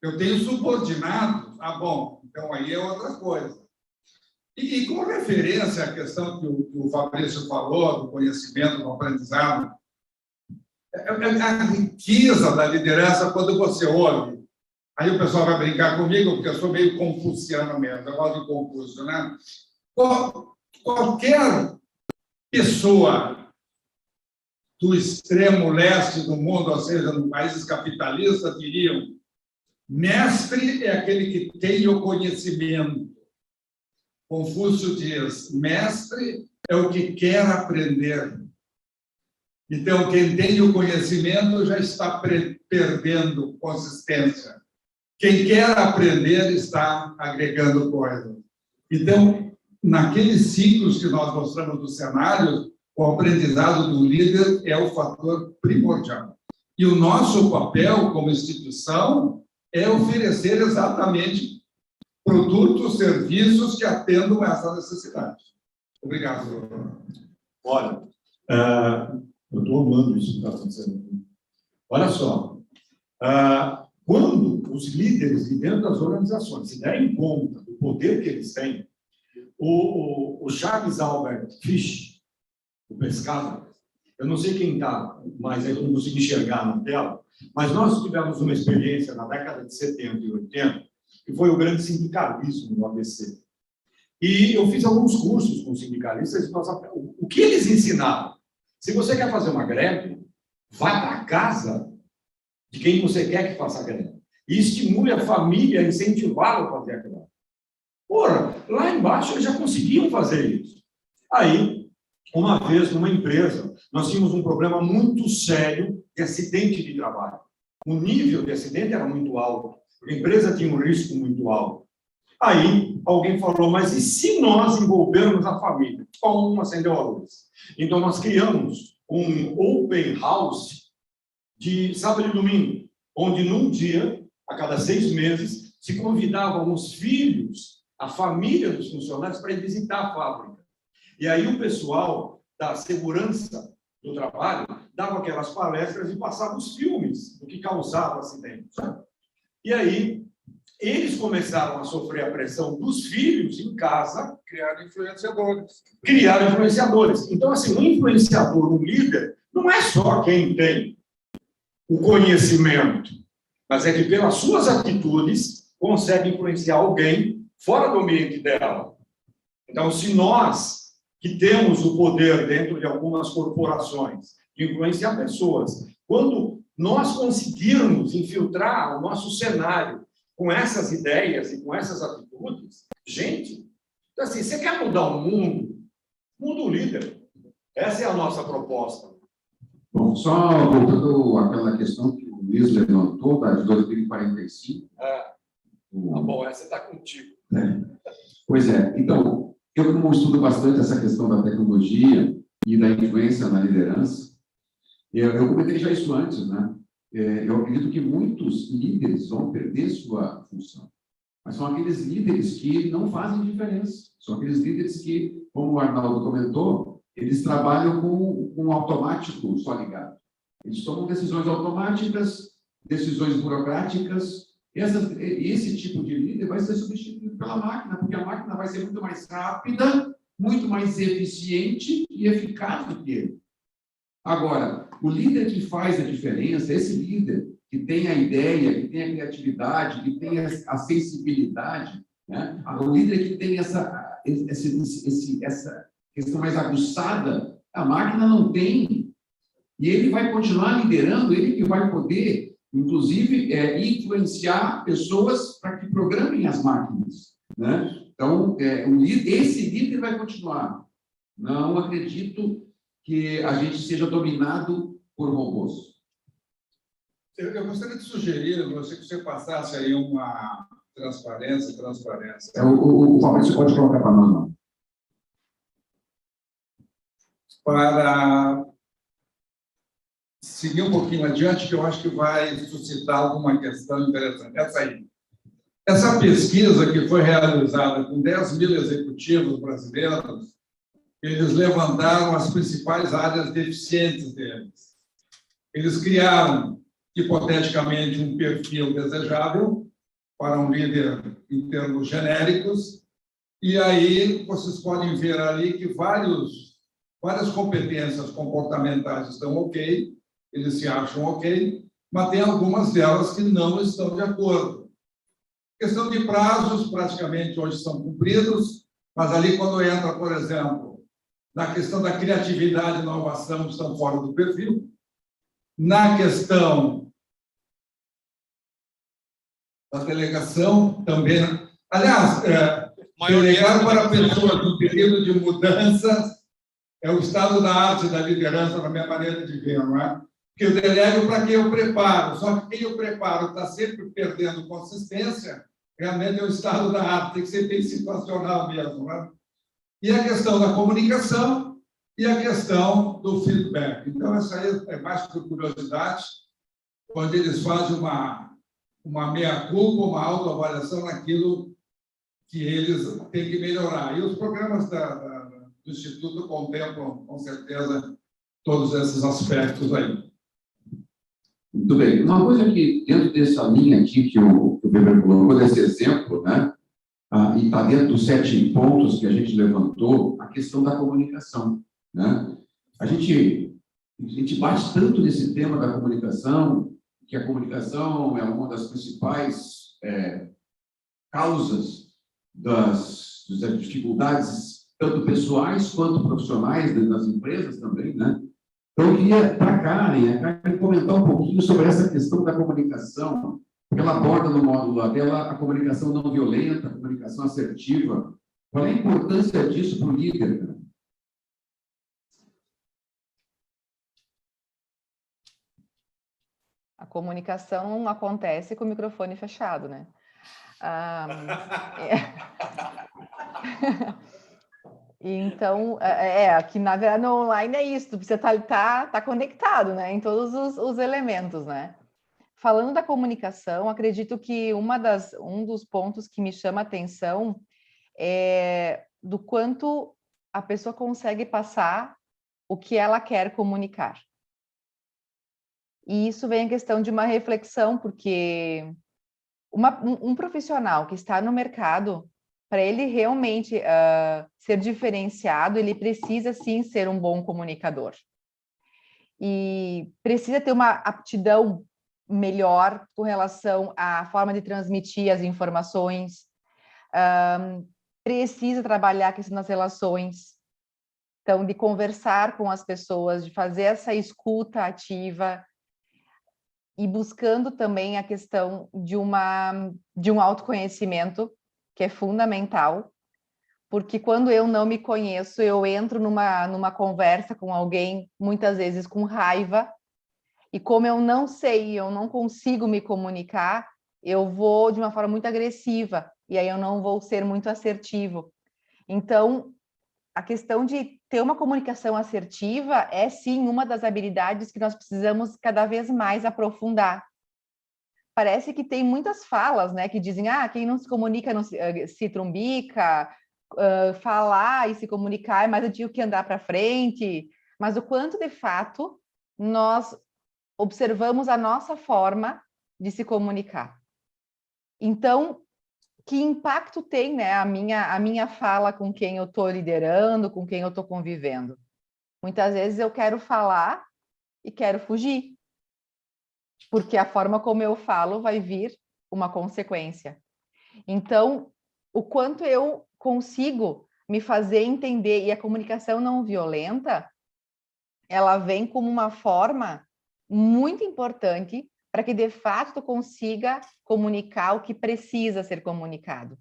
eu tenho subordinados. Ah, bom, então aí é outra coisa. E com referência à questão que o Fabrício falou, do conhecimento, do aprendizado, a riqueza da liderança, quando você ouve, aí o pessoal vai brincar comigo, porque eu sou meio confuciano mesmo, eu gosto de Confúcio, né? Qualquer pessoa do extremo leste do mundo, ou seja, nos países capitalistas, diriam: mestre é aquele que tem o conhecimento. Confúcio diz: mestre é o que quer aprender. Então, quem tem o conhecimento já está perdendo consistência. Quem quer aprender está agregando coisas. Então, naqueles ciclos que nós mostramos do cenário, o aprendizado do líder é o fator primordial. E o nosso papel como instituição é oferecer exatamente produtos, serviços que atendam a essa necessidade. Obrigado, doutor. Olha, eu estou amando isso que está acontecendo aqui. Olha só, quando os líderes de dentro das organizações se derem conta do poder que eles têm, o Charles Albert Fish, o pescado, eu não sei quem está, mas eu não consigo enxergar na tela, mas nós tivemos uma experiência na década de 70 e 80, que foi o grande sindicalismo no ABC. E eu fiz alguns cursos com sindicalistas, o que eles ensinaram? Se você quer fazer uma greve, vá para a casa de quem você quer que faça a greve. E estimule a família a incentivá-lo a fazer a greve. Ora, lá embaixo eles já conseguiam fazer isso. Aí, uma vez, numa empresa, nós tínhamos um problema muito sério de acidente de trabalho. O nível de acidente era muito alto. A empresa tinha um risco muito alto. Aí, alguém falou, mas e se nós envolvermos a família? Como acendeu a luz? Então, nós criamos um open house de sábado e domingo, onde num dia, a cada 6 meses, se convidavam os filhos, a família dos funcionários, para ir visitar a fábrica. E aí o pessoal da segurança do trabalho dava aquelas palestras e passava os filmes do que causava acidentes. E aí eles começaram a sofrer a pressão dos filhos em casa. Criaram influenciadores. Criaram influenciadores. Então, assim, um influenciador, um líder, não é só quem tem o conhecimento, mas é que pelas suas atitudes consegue influenciar alguém fora do ambiente dela. Então, se nós, que temos o poder dentro de algumas corporações, de influenciar pessoas, quando nós conseguirmos infiltrar o nosso cenário com essas ideias e com essas atitudes, gente, então, assim, você quer mudar o mundo? Muda o líder. Essa é a nossa proposta. Bom, só voltando àquela questão que o Luiz levantou, da de 2045. Tá bom, essa está contigo. Pois é. Então, eu como estudo bastante essa questão da tecnologia e da influência na liderança, eu comentei já isso antes, né? Eu acredito que muitos líderes vão perder sua função, mas são aqueles líderes que não fazem diferença. São aqueles líderes que, como o Arnaldo comentou, eles trabalham com um automático só ligado. Eles tomam decisões automáticas, decisões burocráticas. Esse tipo de líder vai ser substituído pela máquina, porque a máquina vai ser muito mais rápida, muito mais eficiente e eficaz do que ele. Agora, o líder que faz a diferença, esse líder que tem a ideia, que tem a criatividade, que tem a sensibilidade, né? O líder que tem essa questão mais aguçada, a máquina não tem. E ele vai continuar liderando, ele que vai poder, inclusive, influenciar pessoas para que programem as máquinas, né? Então, esse líder vai continuar. Não acredito que a gente seja dominado por robôs. Eu gostaria de sugerir que você passasse aí uma transparência. O Fabrício pode colocar para nós, não. Para seguir um pouquinho adiante, que eu acho que vai suscitar alguma questão interessante. Essa pesquisa que foi realizada com 10 mil executivos brasileiros, eles levantaram as principais áreas deficientes deles. Eles criaram, hipoteticamente, um perfil desejável para um líder em termos genéricos, e aí vocês podem ver ali que várias competências comportamentais estão ok, eles se acham ok, mas tem algumas delas que não estão de acordo. Questão de prazos, praticamente hoje são cumpridos, mas ali quando entra, por exemplo, na questão da criatividade e inovação, estão fora do perfil. Na questão da delegação, também. Aliás, delegar para pessoas no período de mudanças é o estado da arte da liderança, na minha maneira de ver, não é? Porque eu delego para quem eu preparo, só que quem eu preparo está sempre perdendo consistência, realmente é o estado da arte, tem que ser bem situacional mesmo, não é? E a questão da comunicação e a questão do feedback. Então, essa aí é mais por curiosidade, quando eles fazem uma meia-culpa, uma autoavaliação naquilo que eles têm que melhorar. E os programas do Instituto contemplam, com certeza, todos esses aspectos aí. Muito bem. Uma coisa que, dentro dessa linha aqui que o Weber colocou, desse exemplo, né? E está dentro dos 7 pontos que a gente levantou, a questão da comunicação, né? A gente bate tanto nesse tema da comunicação, que a comunicação é uma das principais causas das dificuldades, tanto pessoais quanto profissionais dentro das empresas também, né? Então, eu queria, para a Karen comentar um pouquinho sobre essa questão da comunicação, ela aborda no módulo dela a comunicação não violenta, a comunicação assertiva. Qual é a importância disso para o líder, cara? A comunicação acontece com o microfone fechado, né? Então, aqui na verdade no online é isso, tu precisa tá conectado, né, em todos os elementos, né? Falando da comunicação, acredito que um dos pontos que me chama a atenção é do quanto a pessoa consegue passar o que ela quer comunicar. E isso vem a questão de uma reflexão, porque um profissional que está no mercado, para ele realmente ser diferenciado, ele precisa sim ser um bom comunicador. E precisa ter uma aptidão melhor com relação à forma de transmitir as informações, precisa trabalhar a questão das relações, então de conversar com as pessoas, de fazer essa escuta ativa, e buscando também a questão de um autoconhecimento, que é fundamental, porque quando eu não me conheço, eu entro numa conversa com alguém, muitas vezes com raiva, e como eu não sei, eu não consigo me comunicar, eu vou de uma forma muito agressiva, e aí eu não vou ser muito assertivo. Então, a questão de ter uma comunicação assertiva é, sim, uma das habilidades que nós precisamos cada vez mais aprofundar. Parece que tem muitas falas, né, que dizem, quem não se comunica não se trumbica, falar e se comunicar é mais antigo que andar para frente, mas o quanto, de fato, nós observamos a nossa forma de se comunicar. Então, que impacto tem, né, a minha fala com quem eu estou liderando, com quem eu estou convivendo? Muitas vezes eu quero falar e quero fugir, porque a forma como eu falo vai vir uma consequência. Então, o quanto eu consigo me fazer entender, e a comunicação não violenta, ela vem como uma forma muito importante para que, de fato, consiga comunicar o que precisa ser comunicado.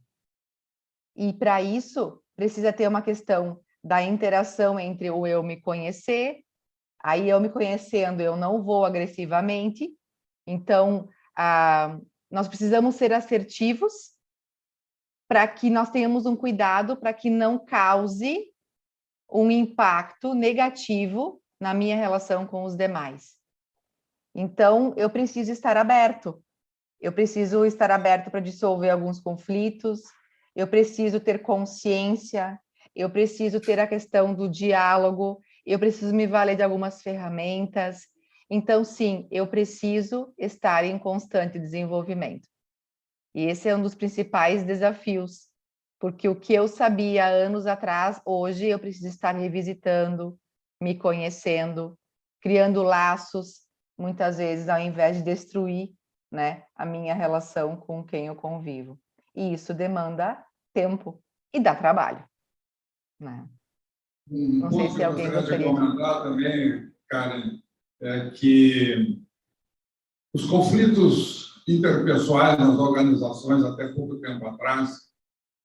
E, para isso, precisa ter uma questão da interação entre o eu me conhecer, aí eu me conhecendo, eu não vou agressivamente, então, nós precisamos ser assertivos para que nós tenhamos um cuidado para que não cause um impacto negativo na minha relação com os demais. Então, eu preciso estar aberto. Eu preciso estar aberto para dissolver alguns conflitos, eu preciso ter consciência, eu preciso ter a questão do diálogo, eu preciso me valer de algumas ferramentas. Então, sim, eu preciso estar em constante desenvolvimento. E esse é um dos principais desafios, porque o que eu sabia anos atrás, hoje eu preciso estar revisitando, me conhecendo, criando laços, muitas vezes, ao invés de destruir, né, a minha relação com quem eu convivo. E isso demanda tempo e dá trabalho, né? Não sei se alguém gostaria de comentar também, Karen, é que os conflitos interpessoais nas organizações, até pouco tempo atrás,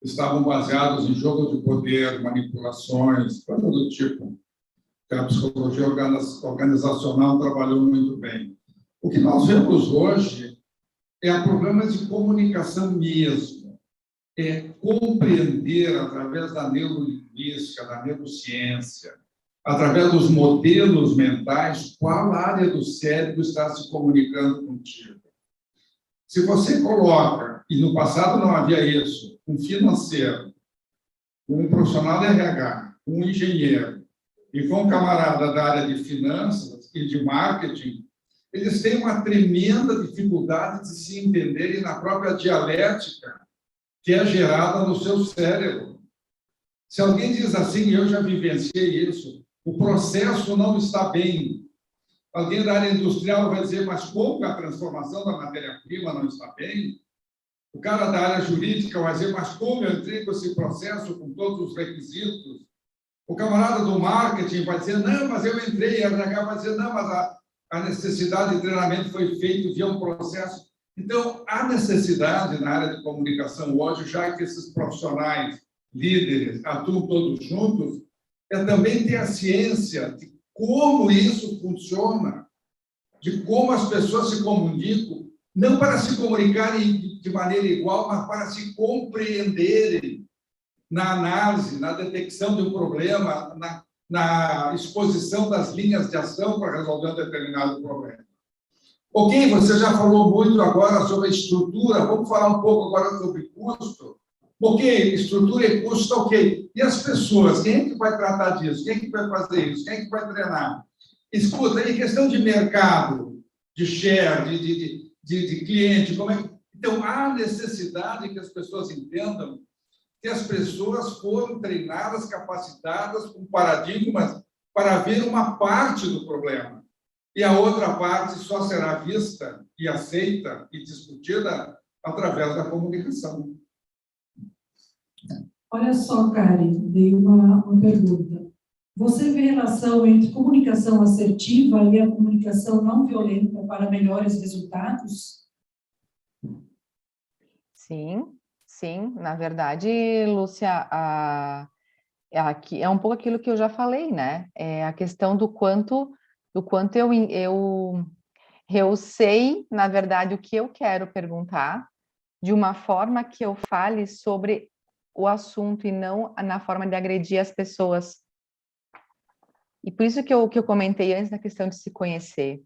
estavam baseados em jogo de poder, manipulações, coisa do tipo. A psicologia organizacional trabalhou muito bem. O que nós vemos hoje é problemas de comunicação mesmo, é compreender através da neurolinguística, da neurociência, através dos modelos mentais, qual área do cérebro está se comunicando contigo. Se você coloca, e no passado não havia isso, um financeiro, um profissional de RH, um engenheiro, e com um camarada da área de finanças e de marketing, eles têm uma tremenda dificuldade de se entenderem na própria dialética que é gerada no seu cérebro. Se alguém diz assim, eu já vivenciei isso, o processo não está bem. Alguém da área industrial vai dizer, mas como a transformação da matéria-prima não está bem? O cara da área jurídica vai dizer, mas como eu entrei com esse processo, com todos os requisitos? O camarada do marketing vai dizer, não, mas eu entrei, a RH vai dizer, não, mas a necessidade de treinamento foi feito via um processo. Então, há necessidade na área de comunicação hoje, já que esses profissionais, líderes, atuam todos juntos, é também ter a ciência de como isso funciona, de como as pessoas se comunicam, não para se comunicarem de maneira igual, mas para se compreenderem na análise, na detecção de um problema, na exposição das linhas de ação para resolver um determinado problema. Ok, você já falou muito agora sobre a estrutura, vamos falar um pouco agora sobre custo. Ok, estrutura e custo, ok. E as pessoas, quem é que vai tratar disso? Quem é que vai fazer isso? Quem é que vai treinar? Escuta, em questão de mercado, de share, de cliente, como é que... Então, há necessidade que as pessoas entendam que as pessoas foram treinadas, capacitadas com paradigmas para ver uma parte do problema. E a outra parte só será vista e aceita e discutida através da comunicação. Olha só, Karen, dei uma pergunta. Você vê relação entre comunicação assertiva e a comunicação não violenta para melhores resultados? Sim, sim. Na verdade, Lúcia, aqui é um pouco aquilo que eu já falei, né? É a questão do quanto eu sei, na verdade, o que eu quero perguntar, de uma forma que eu fale sobre o assunto e não na forma de agredir as pessoas. E por isso que eu comentei antes na questão de se conhecer.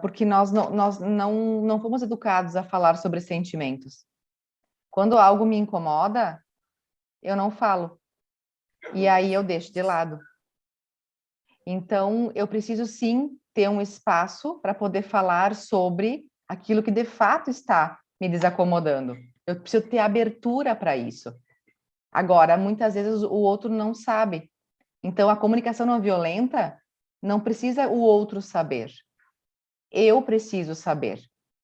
Porque nós não fomos educados a falar sobre sentimentos. Quando algo me incomoda, eu não falo. E aí eu deixo de lado. Então, eu preciso sim ter um espaço para poder falar sobre aquilo que de fato está me desacomodando. Eu preciso ter abertura para isso. Agora, muitas vezes o outro não sabe. Então, a comunicação não violenta não precisa o outro saber. Eu preciso saber,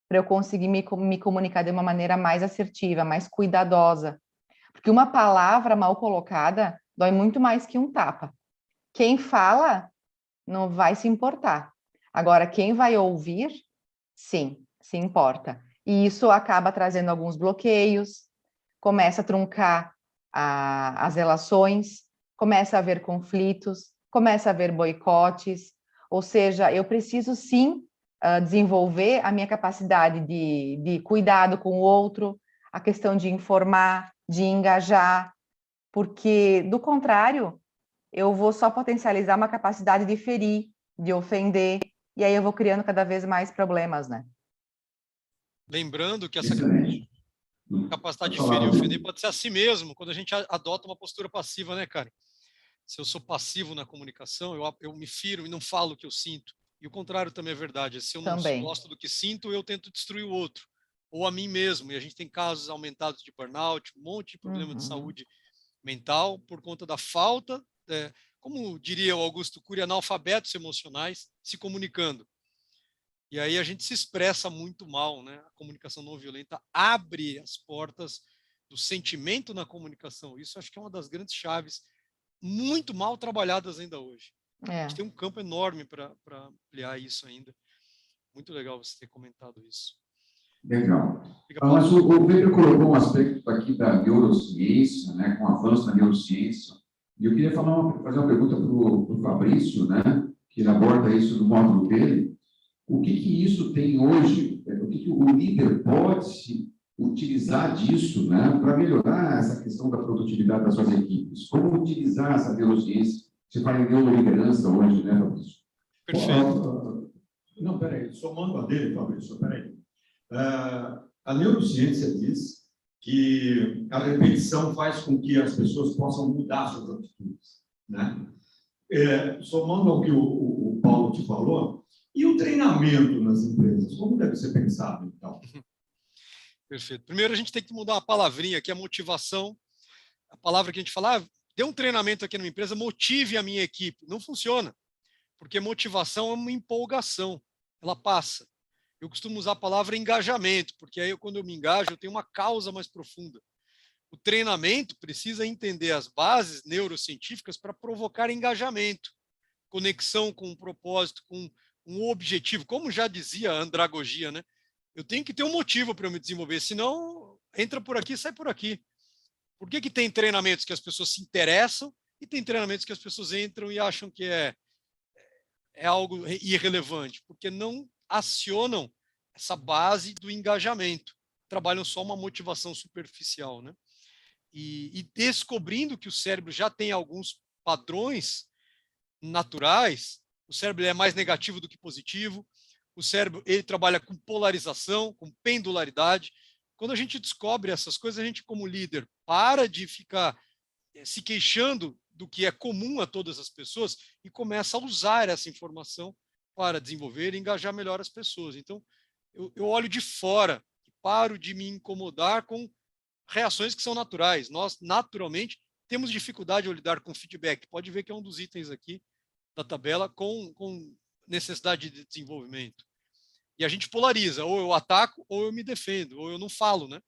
para eu conseguir me comunicar de uma maneira mais assertiva, mais cuidadosa. Porque uma palavra mal colocada dói muito mais que um tapa. Quem fala não vai se importar. Agora, quem vai ouvir, sim, se importa. E isso acaba trazendo alguns bloqueios, começa a truncar as relações, começa a haver conflitos, começa a haver boicotes. Ou seja, eu preciso sim desenvolver a minha capacidade de cuidado com o outro, a questão de informar, de engajar, porque, do contrário, eu vou só potencializar uma capacidade de ferir, de ofender, e aí eu vou criando cada vez mais problemas, né? Lembrando que essa capacidade de ferir e ofender pode ser a si mesmo, quando a gente adota uma postura passiva, né, cara? Se eu sou passivo na comunicação, eu me firo e não falo o que eu sinto. E o contrário também é verdade. Se eu não gosto do que sinto, eu tento destruir o outro, ou a mim mesmo. E a gente tem casos aumentados de burnout, um monte de problema de saúde mental por conta da falta, como diria o Augusto Cury, analfabetos emocionais se comunicando. E aí a gente se expressa muito mal, né? A comunicação não violenta abre as portas do sentimento na comunicação. Isso acho que é uma das grandes chaves muito mal trabalhadas ainda hoje. A gente tem um campo enorme para ampliar isso ainda. Muito legal você ter comentado isso. Legal. Mas o Weber colocou um aspecto aqui da neurociência, né, com o avanço da neurociência. E eu queria fazer uma pergunta para o Fabrício, né, que ele aborda isso no módulo dele. O que isso tem hoje? O que o líder pode utilizar disso, né, para melhorar essa questão da produtividade das suas equipes? Como utilizar essa neurociência? Você fala em neuroliderança hoje, né, Fabrício? Perfeito. Não, peraí, somando a dele, Fabrício, peraí. A neurociência diz que a repetição faz com que as pessoas possam mudar suas atitudes, né? Somando ao que o Paulo te falou, e o treinamento nas empresas, como deve ser pensado, então? Perfeito. Primeiro, a gente tem que mudar uma palavrinha, que é motivação. A palavra que a gente fala, dê um treinamento aqui numa empresa, motive a minha equipe. Não funciona, porque motivação é uma empolgação, ela passa. Eu costumo usar a palavra engajamento, porque aí quando eu me engajo, eu tenho uma causa mais profunda. O treinamento precisa entender as bases neurocientíficas para provocar engajamento, conexão com um propósito, com um objetivo. Como já dizia a andragogia, né? Eu tenho que ter um motivo para eu me desenvolver, senão entra por aqui, sai por aqui. Por que tem treinamentos que as pessoas se interessam e tem treinamentos que as pessoas entram e acham que é algo irrelevante? Porque não acionam essa base do engajamento, trabalham só uma motivação superficial, né? E descobrindo que o cérebro já tem alguns padrões naturais, o cérebro é mais negativo do que positivo, o cérebro ele trabalha com polarização, com pendularidade. Quando a gente descobre essas coisas, a gente, como líder, para de ficar se queixando do que é comum a todas as pessoas e começa a usar essa informação para desenvolver e engajar melhor as pessoas. Então, eu olho de fora e paro de me incomodar com reações que são naturais. Nós, naturalmente, temos dificuldade ao lidar com feedback. Pode ver que é um dos itens aqui da tabela com necessidade de desenvolvimento. E a gente polariza, ou eu ataco, ou eu me defendo, ou eu não falo, né?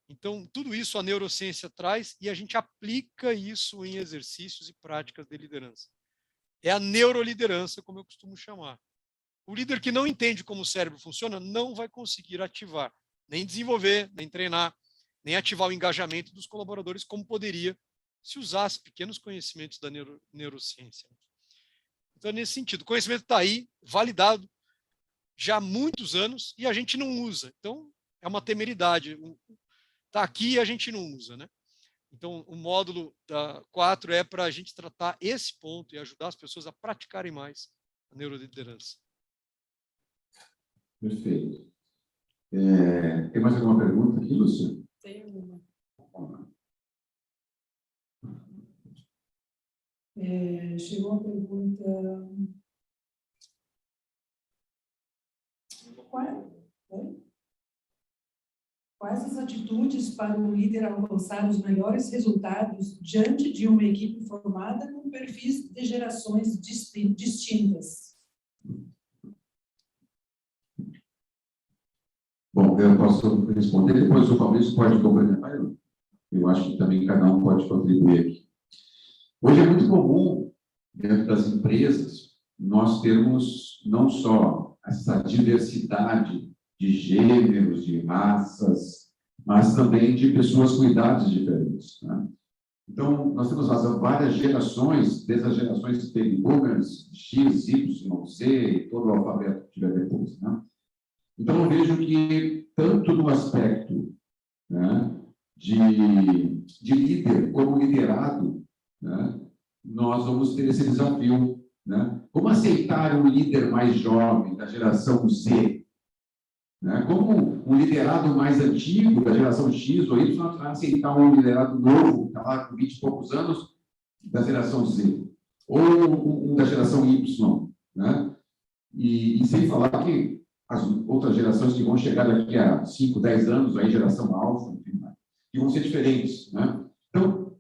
Então, tudo isso a neurociência traz e a gente aplica isso em exercícios e práticas de liderança. É a neuroliderança, como eu costumo chamar. O líder que não entende como o cérebro funciona não vai conseguir ativar, nem desenvolver, nem treinar, nem ativar o engajamento dos colaboradores como poderia se usasse pequenos conhecimentos da neurociência. Então, nesse sentido, o conhecimento está aí, validado, já há muitos anos, e a gente não usa. Então, é uma temeridade. Está aqui e a gente não usa, né? Então, o módulo 4 é para a gente tratar esse ponto e ajudar as pessoas a praticarem mais a neuroliderança. Perfeito. Tem mais alguma pergunta aqui, Lúcia? Tem uma. Chegou uma pergunta. Quais as atitudes para o líder alcançar os melhores resultados diante de uma equipe formada com perfis de gerações distintas? Bom, eu posso responder, depois o Fabrício pode complementar. Eu acho que também cada um pode contribuir aqui. Hoje é muito comum, dentro das empresas, nós termos não só essa diversidade de gêneros, de raças, mas também de pessoas com idades diferentes, né? Então, nós temos várias gerações, desde as gerações baby boomers, X, Y, Z, todo o alfabeto que tiver depois, né? Então, eu vejo que, tanto no aspecto, né, de líder como liderado, né, nós vamos ter esse desafio, né? Como aceitar um líder mais jovem, da geração Z? Né? Como um liderado mais antigo, da geração X ou Y, aceitar um liderado novo, que está lá com 20 e poucos anos, da geração Z? Ou um da geração Y, né? E sem falar que as outras gerações que vão chegar daqui a 5, 10 anos, aí geração alfa, enfim, que vão ser diferentes, né? Então,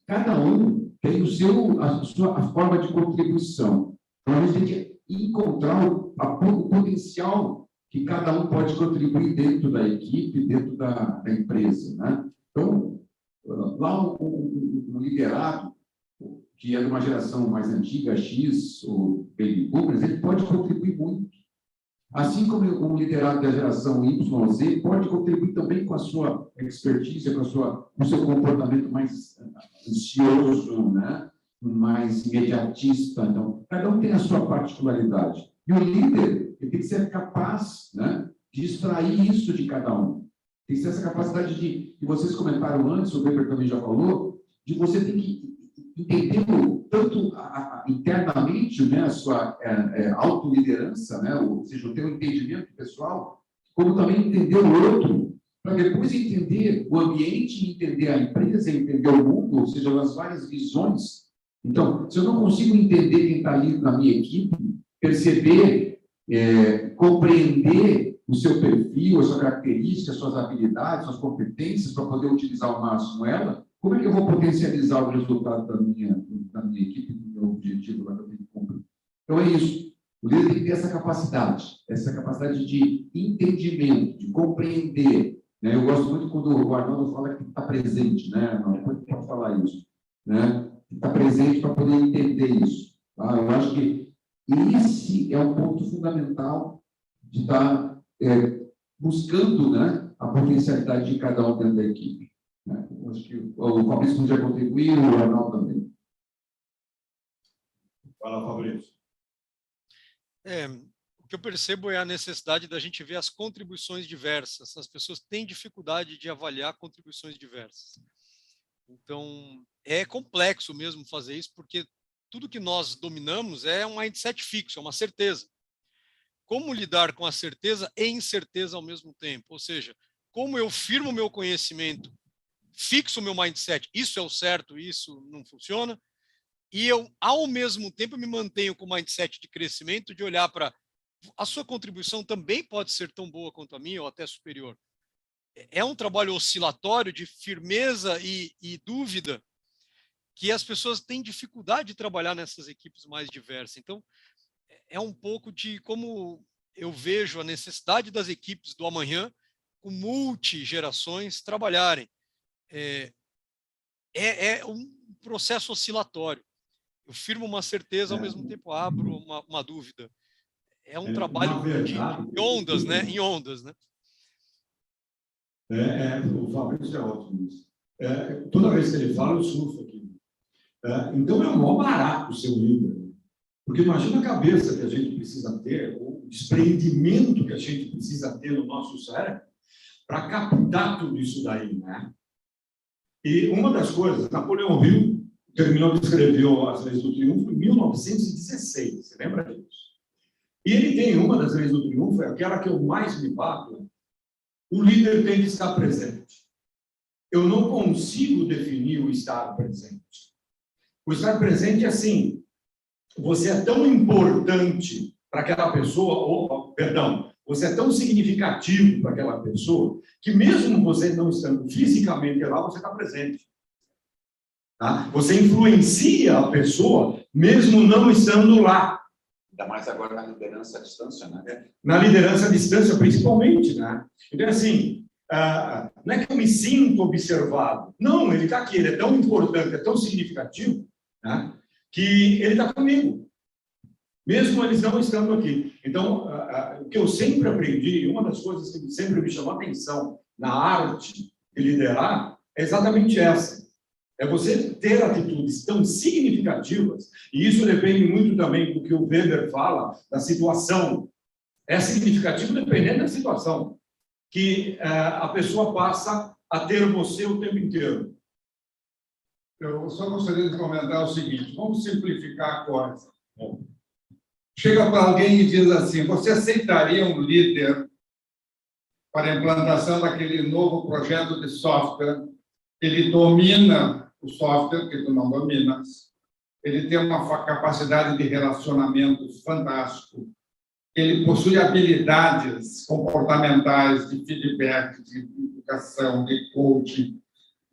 cada um tem a forma de contribuição. Então, a gente tem que encontrar o potencial que cada um pode contribuir dentro da equipe, dentro da empresa, né? Então, lá um liderado que é de uma geração mais antiga, X, ou baby boomers, ele pode contribuir muito. Assim como um liderado da geração Y ou Z pode contribuir também com a sua expertise, com o seu comportamento mais ansioso, né? Mais imediatista. Então, cada um tem a sua particularidade. E o líder ele tem que ser capaz, né, de extrair isso de cada um. Tem que ser essa capacidade que vocês comentaram antes, o Weber também já falou, de você ter que entender tanto internamente, né, a sua autoliderança, né, ou seja, o teu entendimento pessoal, como também entender o outro, para depois entender o ambiente, entender a empresa, entender o mundo, ou seja, as várias visões. Então, se eu não consigo entender quem está ali na minha equipe, perceber, compreender o seu perfil, a sua característica, as suas habilidades, suas competências, para poder utilizar ao máximo ela, como é que eu vou potencializar o resultado da minha equipe, do meu objetivo lá que eu tenho que cumprir? Então, é isso. O líder tem que ter essa capacidade de entendimento, de compreender, né? Eu gosto muito quando o Arnaldo fala que tem que estar presente, né? Não pode falar isso, né? Tem que estar presente para poder entender isso. Tá? Eu acho que esse é um ponto fundamental de estar buscando, né, a potencialidade de cada um dentro da equipe. Né? Acho que o Fabrício podia contribuir, o Arnaldo também. Fala, Fabrício. O que eu percebo é a necessidade da gente ver as contribuições diversas. As pessoas têm dificuldade de avaliar contribuições diversas. Então, é complexo mesmo fazer isso, porque tudo que nós dominamos é um mindset fixo, é uma certeza. Como lidar com a certeza e incerteza ao mesmo tempo? Ou seja, como eu firmo o meu conhecimento, fixo o meu mindset, isso é o certo, isso não funciona, e eu, ao mesmo tempo, me mantenho com o mindset de crescimento, de olhar para a sua contribuição também pode ser tão boa quanto a minha, ou até superior. É um trabalho oscilatório de firmeza e dúvida que as pessoas têm dificuldade de trabalhar nessas equipes mais diversas. Então, é um pouco de como eu vejo a necessidade das equipes do amanhã, com multigerações, trabalharem. É um processo oscilatório. Eu firmo uma certeza, ao mesmo tempo abro uma dúvida. É um trabalho de ondas, né? Em ondas, né? O Fabrício é ótimo nisso. Toda vez que ele fala, eu surfo aqui. Então, é o maior barato ser um líder. Porque imagina a cabeça que a gente precisa ter, o despreendimento que a gente precisa ter no nosso cérebro para captar tudo isso daí, né? E uma das coisas, Napoleão Hill terminou de escrever As Leis do Triunfo em 1916, você lembra disso? E ele tem uma das leis do triunfo, é aquela que eu mais me bato, o líder tem que estar presente. Eu não consigo definir o estar presente. O estar presente é assim, você é tão importante para aquela pessoa, você é tão significativo para aquela pessoa, que mesmo você não estando fisicamente lá, você está presente. Tá? Você influencia a pessoa, mesmo não estando lá. Ainda mais agora na liderança à distância, né? Na liderança à distância, principalmente, né? Então, assim, não é que eu me sinto observado. Não, ele está aqui, ele é tão importante, é tão significativo, né? Que ele está comigo, mesmo eles não estando aqui. Então, o que eu sempre aprendi, uma das coisas que sempre me chamou a atenção na arte de liderar, é exatamente essa. É você ter atitudes tão significativas, e isso depende muito também do que o Weber fala, da situação. É significativo dependendo da situação, que a pessoa passa a ter você o tempo inteiro. Eu só gostaria de comentar o seguinte, vamos simplificar a coisa. Chega para alguém e diz assim, você aceitaria um líder para a implantação daquele novo projeto de software? Ele domina o software, que tu não dominas. Ele tem uma capacidade de relacionamento fantástico. Ele possui habilidades comportamentais, de feedback, de educação, de coaching.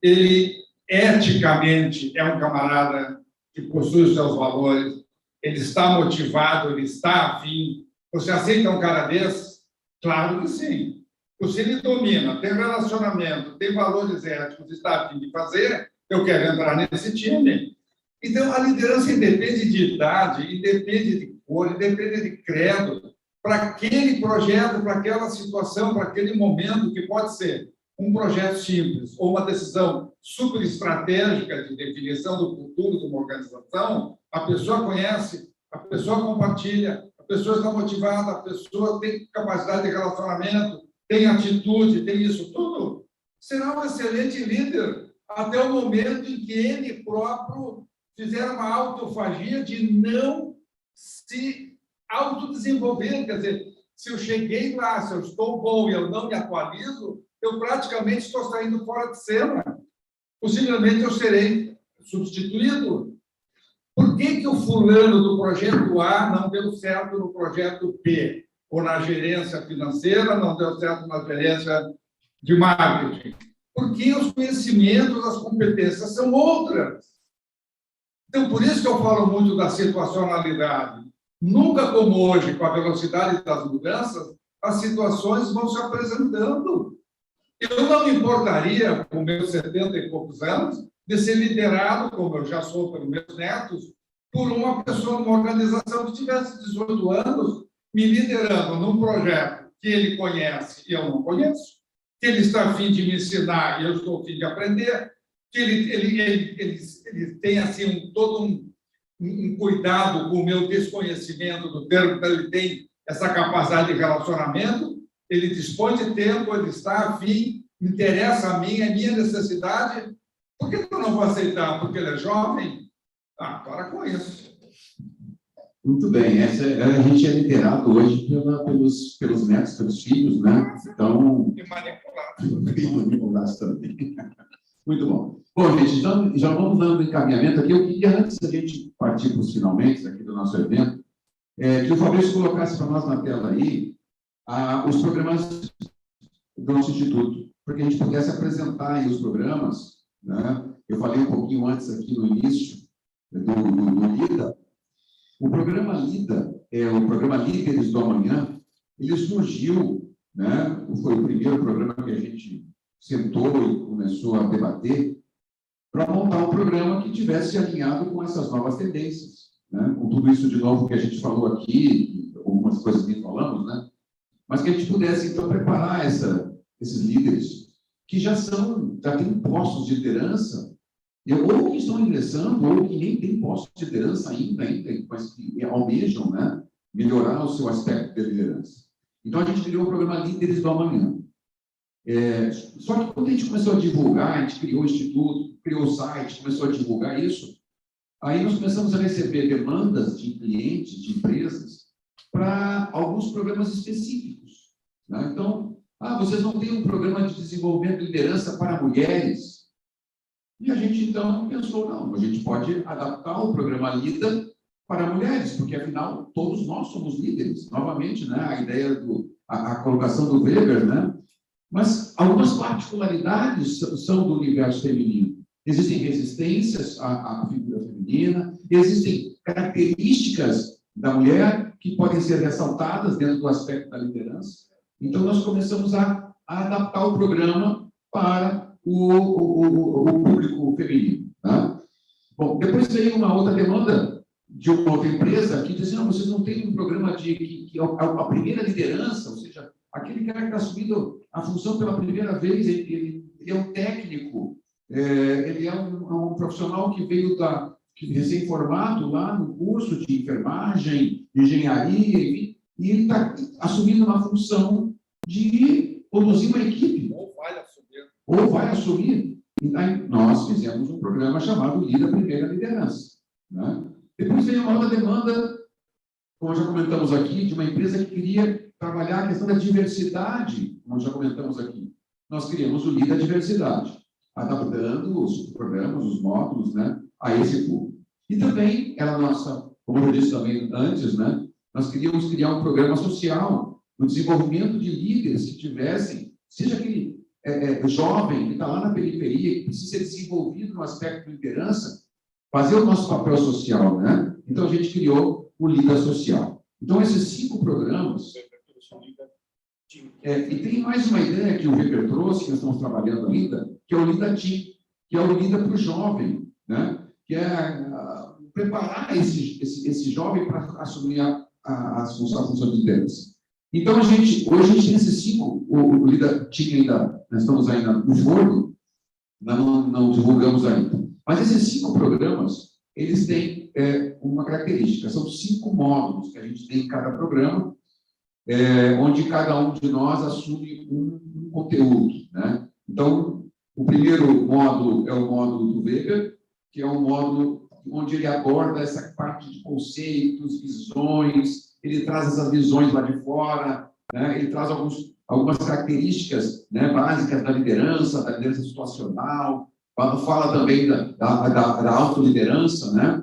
Ele, eticamente, é um camarada que possui os seus valores. Ele está motivado, ele está afim. Você aceita um cara desse? Claro que sim. Se ele domina, tem relacionamento, tem valores éticos, está afim de fazer, eu quero entrar nesse time. Então, a liderança independe de idade, independe de cor, independe de credo, para aquele projeto, para aquela situação, para aquele momento, que pode ser um projeto simples ou uma decisão super estratégica de definição do futuro de uma organização. A pessoa conhece, a pessoa compartilha, a pessoa está motivada, a pessoa tem capacidade de relacionamento, tem atitude, tem isso tudo. Será um excelente líder até o momento em que ele próprio fizer uma autofagia de não se autodesenvolver. Quer dizer, se eu cheguei lá, se eu estou bom e eu não me atualizo, eu praticamente estou saindo fora de cena. Possivelmente eu serei substituído. Por que o fulano do projeto A não deu certo no projeto B? Ou na gerência financeira, não deu certo na gerência de marketing? Porque os conhecimentos, as competências são outras. Então, por isso que eu falo muito da situacionalidade. Nunca como hoje, com a velocidade das mudanças, as situações vão se apresentando. Eu não me importaria, com meus 70 e poucos anos, de ser liderado, como eu já sou pelos meus netos, por uma pessoa, numa organização que tivesse 18 anos, me liderando num projeto que ele conhece e eu não conheço, que ele está a fim de me ensinar e eu estou a fim de aprender, que ele tem assim, todo um cuidado com o meu desconhecimento do termo, então ele tem essa capacidade de relacionamento, ele dispõe de tempo, ele está a fim, me interessa a mim, a minha necessidade. Por que eu não vou aceitar? Porque ele é jovem? Ah, para com isso. Muito bem, a gente é liderado hoje pelos netos, pelos filhos, né? Então... E manipulados também. Muito bom. Bom, gente, então, já vamos dando encaminhamento aqui. Eu queria, antes da gente partir para os finalmente aqui do nosso evento, que o Fabrício colocasse para nós na tela aí os programas do nosso instituto, para que a gente pudesse apresentar aí os programas, né? Eu falei um pouquinho antes aqui no início do LIDA. O programa LIDA, o programa Líderes do Amanhã, ele surgiu, né? Foi o primeiro programa que a gente sentou e começou a debater para montar um programa que tivesse alinhado com essas novas tendências, né? Com tudo isso de novo que a gente falou aqui, algumas coisas que falamos, né? Mas que a gente pudesse, então, preparar esses líderes que já têm postos de liderança, ou que estão ingressando, ou que nem têm postos de liderança ainda, mas que almejam, né, melhorar o seu aspecto de liderança. Então, a gente criou o programa Líderes do Amanhã. Só que quando a gente começou a divulgar, a gente criou o instituto, criou o site, começou a divulgar isso, aí nós começamos a receber demandas de clientes, de empresas, para alguns programas específicos, né? Então, vocês não têm um programa de desenvolvimento de liderança para mulheres? E a gente, então, pensou, não, a gente pode adaptar o programa LIDA para mulheres, porque, afinal, todos nós somos líderes. Novamente, né, a ideia a colocação do Weber, né? Mas algumas particularidades são do universo feminino. Existem resistências à figura feminina, existem características da mulher que podem ser ressaltadas dentro do aspecto da liderança. Então, nós começamos a adaptar o programa para o público feminino. Tá? Bom, depois veio uma outra demanda de uma outra empresa que disse, não, vocês não têm um programa que a primeira liderança, ou seja, aquele cara que está assumindo a função pela primeira vez, ele é um técnico, ele é um profissional que veio recém-formado lá no curso de enfermagem, de engenharia, e ele está assumindo uma função de conduzir uma equipe. Ou vai assumir. E aí nós fizemos um programa chamado Líder Primeira Liderança. Né? Depois veio uma outra demanda, como já comentamos aqui, de uma empresa que queria trabalhar a questão da diversidade, como já comentamos aqui. Nós criamos o Líder Diversidade, adaptando os programas, os módulos, né, a esse público. E também, como eu disse também antes, né, nós queríamos criar um programa social no desenvolvimento de líderes que tivessem, seja aquele jovem que está lá na periferia, que precisa ser desenvolvido no aspecto de liderança, fazer o nosso papel social, né? Então, a gente criou o Líder Social. Então, esses 5 programas... e tem mais uma ideia que o Weber trouxe, que nós estamos trabalhando ainda, que é o Líder Team, que é o Líder para o jovem, né? Que é preparar esse jovem para assumir a função de liderança. Então, hoje a gente tem esses 5, o Líder Team ainda, nós estamos ainda no forno, não divulgamos ainda. Mas esses 5 programas, eles têm uma característica, são 5 módulos que a gente tem em cada programa, onde cada um de nós assume um conteúdo, né? Então, o primeiro módulo é o módulo do Weber, que é um módulo onde ele aborda essa parte de conceitos, visões, ele traz essas visões lá de fora, né? Ele traz algumas características, né, básicas da liderança situacional, fala também da autoliderança, né?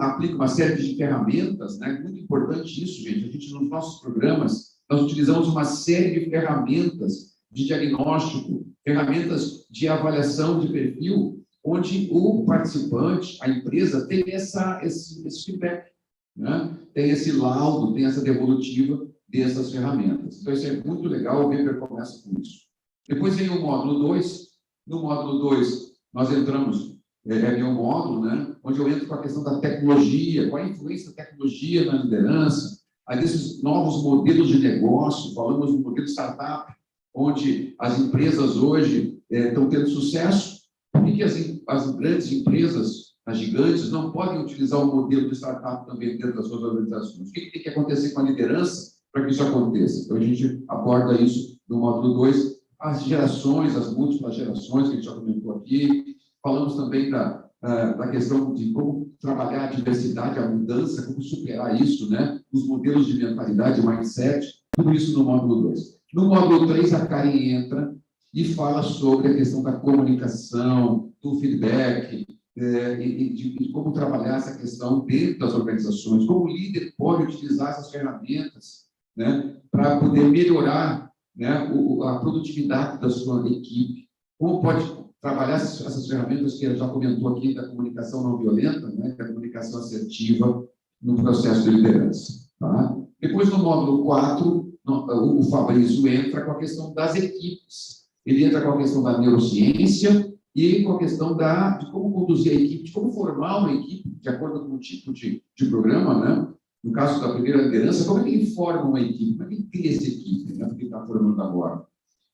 Aplica uma série de ferramentas, né? Muito importante isso, gente. A gente, nos nossos programas, nós utilizamos uma série de ferramentas de diagnóstico, ferramentas de avaliação de perfil, onde o participante, a empresa, tem esse feedback, né? Tem esse laudo, tem essa devolutiva dessas ferramentas. Então, isso é muito legal, o Weber começa com isso. Depois vem o módulo 2. No módulo 2, nós entramos, meu módulo, né? Onde eu entro com a questão da tecnologia, qual a influência da tecnologia na liderança, desses novos modelos de negócio, falamos do modelo startup, onde as empresas hoje estão tendo sucesso. Por que as grandes empresas, as gigantes, não podem utilizar o modelo de startup também dentro das suas organizações? O que tem que acontecer com a liderança para que isso aconteça? Então, a gente aborda isso no módulo 2, as gerações, as múltiplas gerações, que a gente já comentou aqui. Falamos também da questão de como trabalhar a diversidade, a mudança, como superar isso, né? Os modelos de mentalidade, mindset, tudo isso no módulo 2. No módulo 3, a Karen entra e fala sobre a questão da comunicação, do feedback, e de como trabalhar essa questão dentro das organizações, como o líder pode utilizar essas ferramentas, né, para poder melhorar, né, a produtividade da sua equipe, como pode trabalhar essas ferramentas que ela já comentou aqui, da comunicação não violenta, né, da comunicação assertiva no processo de liderança. Tá? Depois, no módulo 4, o Fabrício entra com a questão das equipes. Ele entra com a questão da neurociência e com a questão de como conduzir a equipe, de como formar uma equipe, de acordo com o tipo de programa, né? No caso da primeira liderança, como é que ele forma uma equipe? Como é que ele cria essa equipe, né, que ele está formando agora?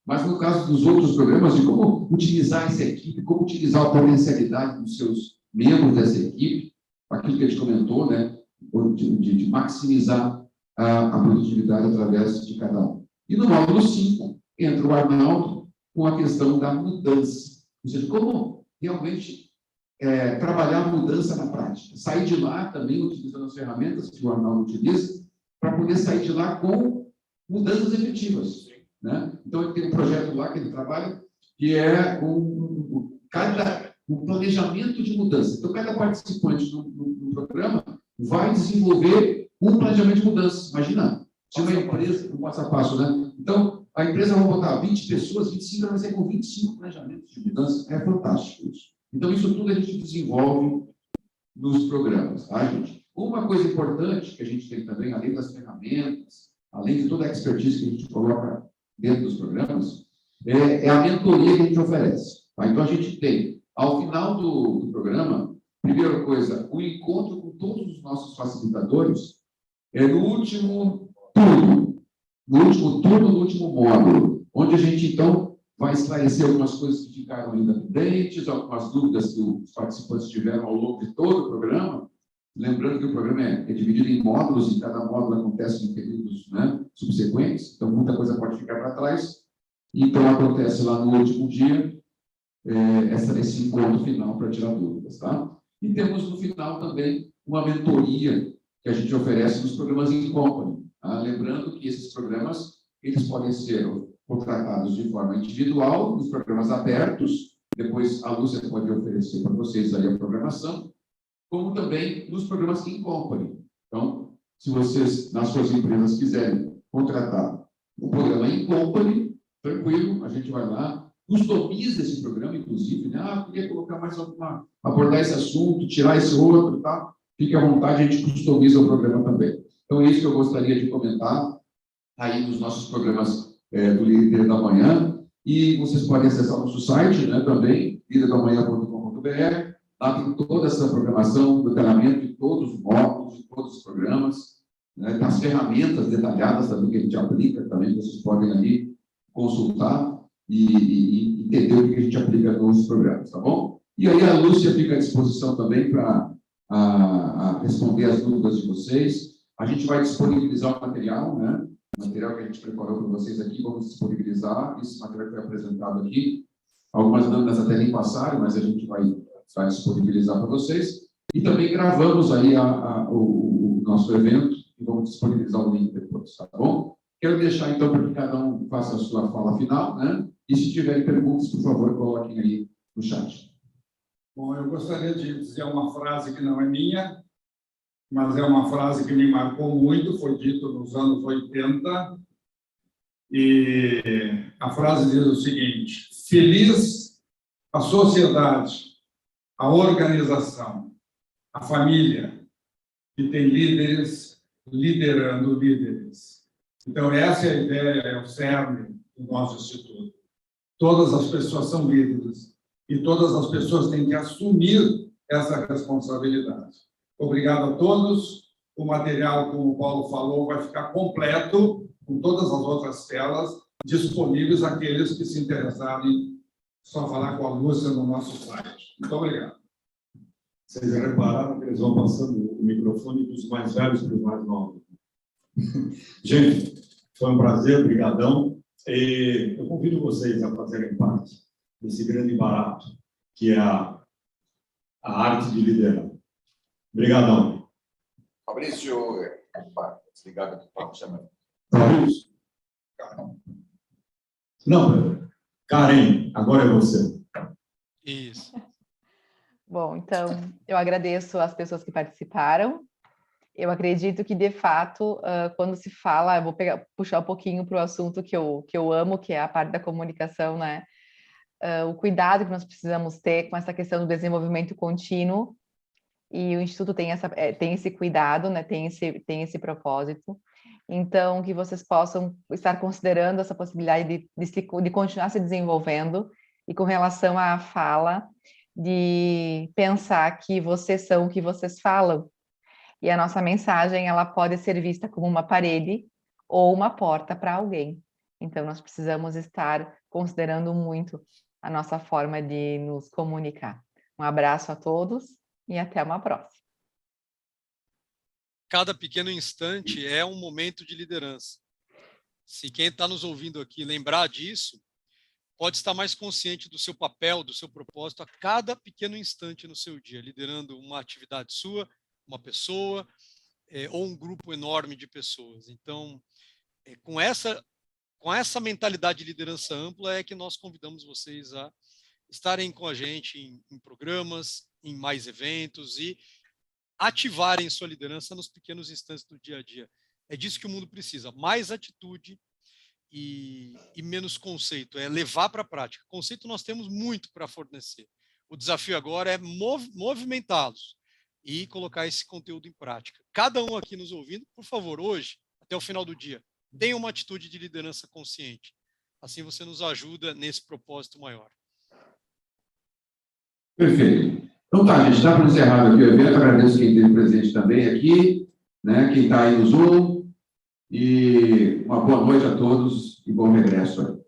Mas, no caso dos outros programas, de como utilizar essa equipe, como utilizar a potencialidade dos seus membros dessa equipe, aquilo que a gente comentou, né, de maximizar a produtividade através de cada um. E no módulo 5, entra o Arnaldo com a questão da mudança. Ou seja, como realmente trabalhar a mudança na prática. Sair de lá também utilizando as ferramentas que o Arnaldo utiliza para poder sair de lá com mudanças efetivas. Né? Então, ele tem um projeto lá que ele trabalha, que é um planejamento de mudança. Então, cada participante no programa vai desenvolver um planejamento de mudança. Imagina, se uma empresa, um passo a passo, né? Então, a empresa vai botar 20 pessoas, 25 vai ser com 25 planejamentos de mudança. É fantástico isso. Então, isso tudo a gente desenvolve nos programas, tá, gente? Uma coisa importante que a gente tem também, além das ferramentas, além de toda a expertise que a gente coloca dentro dos programas, é a mentoria que a gente oferece. Tá? Então, a gente tem, ao final do programa, primeira coisa, o encontro com todos os nossos facilitadores no último turno, no último módulo, onde a gente, então, vai esclarecer algumas coisas que ficaram ainda pendentes, algumas dúvidas que os participantes tiveram ao longo de todo o programa. Lembrando que o programa é dividido em módulos e cada módulo acontece em períodos, né, subsequentes, então muita coisa pode ficar para trás. Então, acontece lá no último dia esse encontro final para tirar dúvidas. Tá? E temos no final também uma mentoria que a gente oferece nos programas in company. Tá? Lembrando que esses programas eles podem ser contratados de forma individual, nos programas abertos, depois a Lúcia pode oferecer para vocês aí a programação, como também nos programas in company. Então, se vocês, nas suas empresas, quiserem contratar o programa in company, tranquilo, a gente vai lá, customiza esse programa, inclusive, né? Queria colocar mais alguma, abordar esse assunto, tirar esse outro, tá? Fique à vontade, a gente customiza o programa também. Então, é isso que eu gostaria de comentar aí nos nossos programas do Líder da Manhã, e vocês podem acessar o nosso site, né, também, liderdamanhã.com.br. Lá tem toda essa programação, detalhamento de todos os módulos, de todos os programas, né, as ferramentas detalhadas também que a gente aplica, também vocês podem ali consultar e entender o que a gente aplica nos programas, tá bom? E aí a Lúcia fica à disposição também para responder as dúvidas de vocês. A gente vai disponibilizar o material, né? O material que a gente preparou para vocês aqui, vamos disponibilizar. Esse material foi apresentado aqui. Algumas dúvidas até nem passaram, mas a gente vai disponibilizar para vocês. E também gravamos aí o nosso evento e vamos disponibilizar o link depois, tá bom? Quero deixar, então, para que cada um faça a sua fala final, né? E se tiverem perguntas, por favor, coloquem aí no chat. Bom, eu gostaria de dizer uma frase que não é minha, mas é uma frase que me marcou muito, foi dito nos anos 80, e a frase diz o seguinte: feliz a sociedade, a organização, a família, que tem líderes liderando líderes. Então, essa é a ideia, é o cerne do nosso instituto. Todas as pessoas são líderes e todas as pessoas têm que assumir essa responsabilidade. Obrigado a todos o material, como o Paulo falou, vai ficar completo, com todas as outras telas, disponíveis àqueles que se interessarem, só falar com a Lúcia no nosso site. Muito obrigado. Vocês repararam que eles vão passando o microfone dos mais velhos para os mais novos. Gente, foi um prazer, brigadão. E eu convido vocês a fazerem parte desse grande barato, que é a arte de liderar. Obrigadão. Fabrício, desligado aqui, chama. Fabrício? Não, Karen, agora é você. Isso. Bom, então, eu agradeço as pessoas que participaram. Eu acredito que, de fato, quando se fala, eu vou puxar um pouquinho para o assunto que eu amo, que é a parte da comunicação, né? O cuidado que nós precisamos ter com essa questão do desenvolvimento contínuo, e o Instituto tem esse cuidado, né? Tem esse propósito. Então, que vocês possam estar considerando essa possibilidade de continuar se desenvolvendo, e com relação à fala, de pensar que vocês são o que vocês falam. E a nossa mensagem, ela pode ser vista como uma parede ou uma porta para alguém. Então, nós precisamos estar considerando muito a nossa forma de nos comunicar. Um abraço a todos e até uma próxima. Cada pequeno instante é um momento de liderança. Se quem está nos ouvindo aqui lembrar disso, pode estar mais consciente do seu papel, do seu propósito a cada pequeno instante no seu dia, liderando uma atividade sua, uma pessoa, ou um grupo enorme de pessoas. Então, com essa mentalidade de liderança ampla é que nós convidamos vocês a estarem com a gente em programas, em mais eventos e ativarem sua liderança nos pequenos instantes do dia a dia. É disso que o mundo precisa, mais atitude e menos conceito, é levar para a prática. Conceito nós temos muito para fornecer. O desafio agora é movimentá-los e colocar esse conteúdo em prática. Cada um aqui nos ouvindo, por favor, hoje, até o final do dia, tenha uma atitude de liderança consciente. Assim você nos ajuda nesse propósito maior. Perfeito. Então tá, gente, dá para encerrar aqui o evento. Agradeço quem esteve presente também aqui, né? Quem está aí no Zoom. E uma boa noite a todos e bom regresso aí.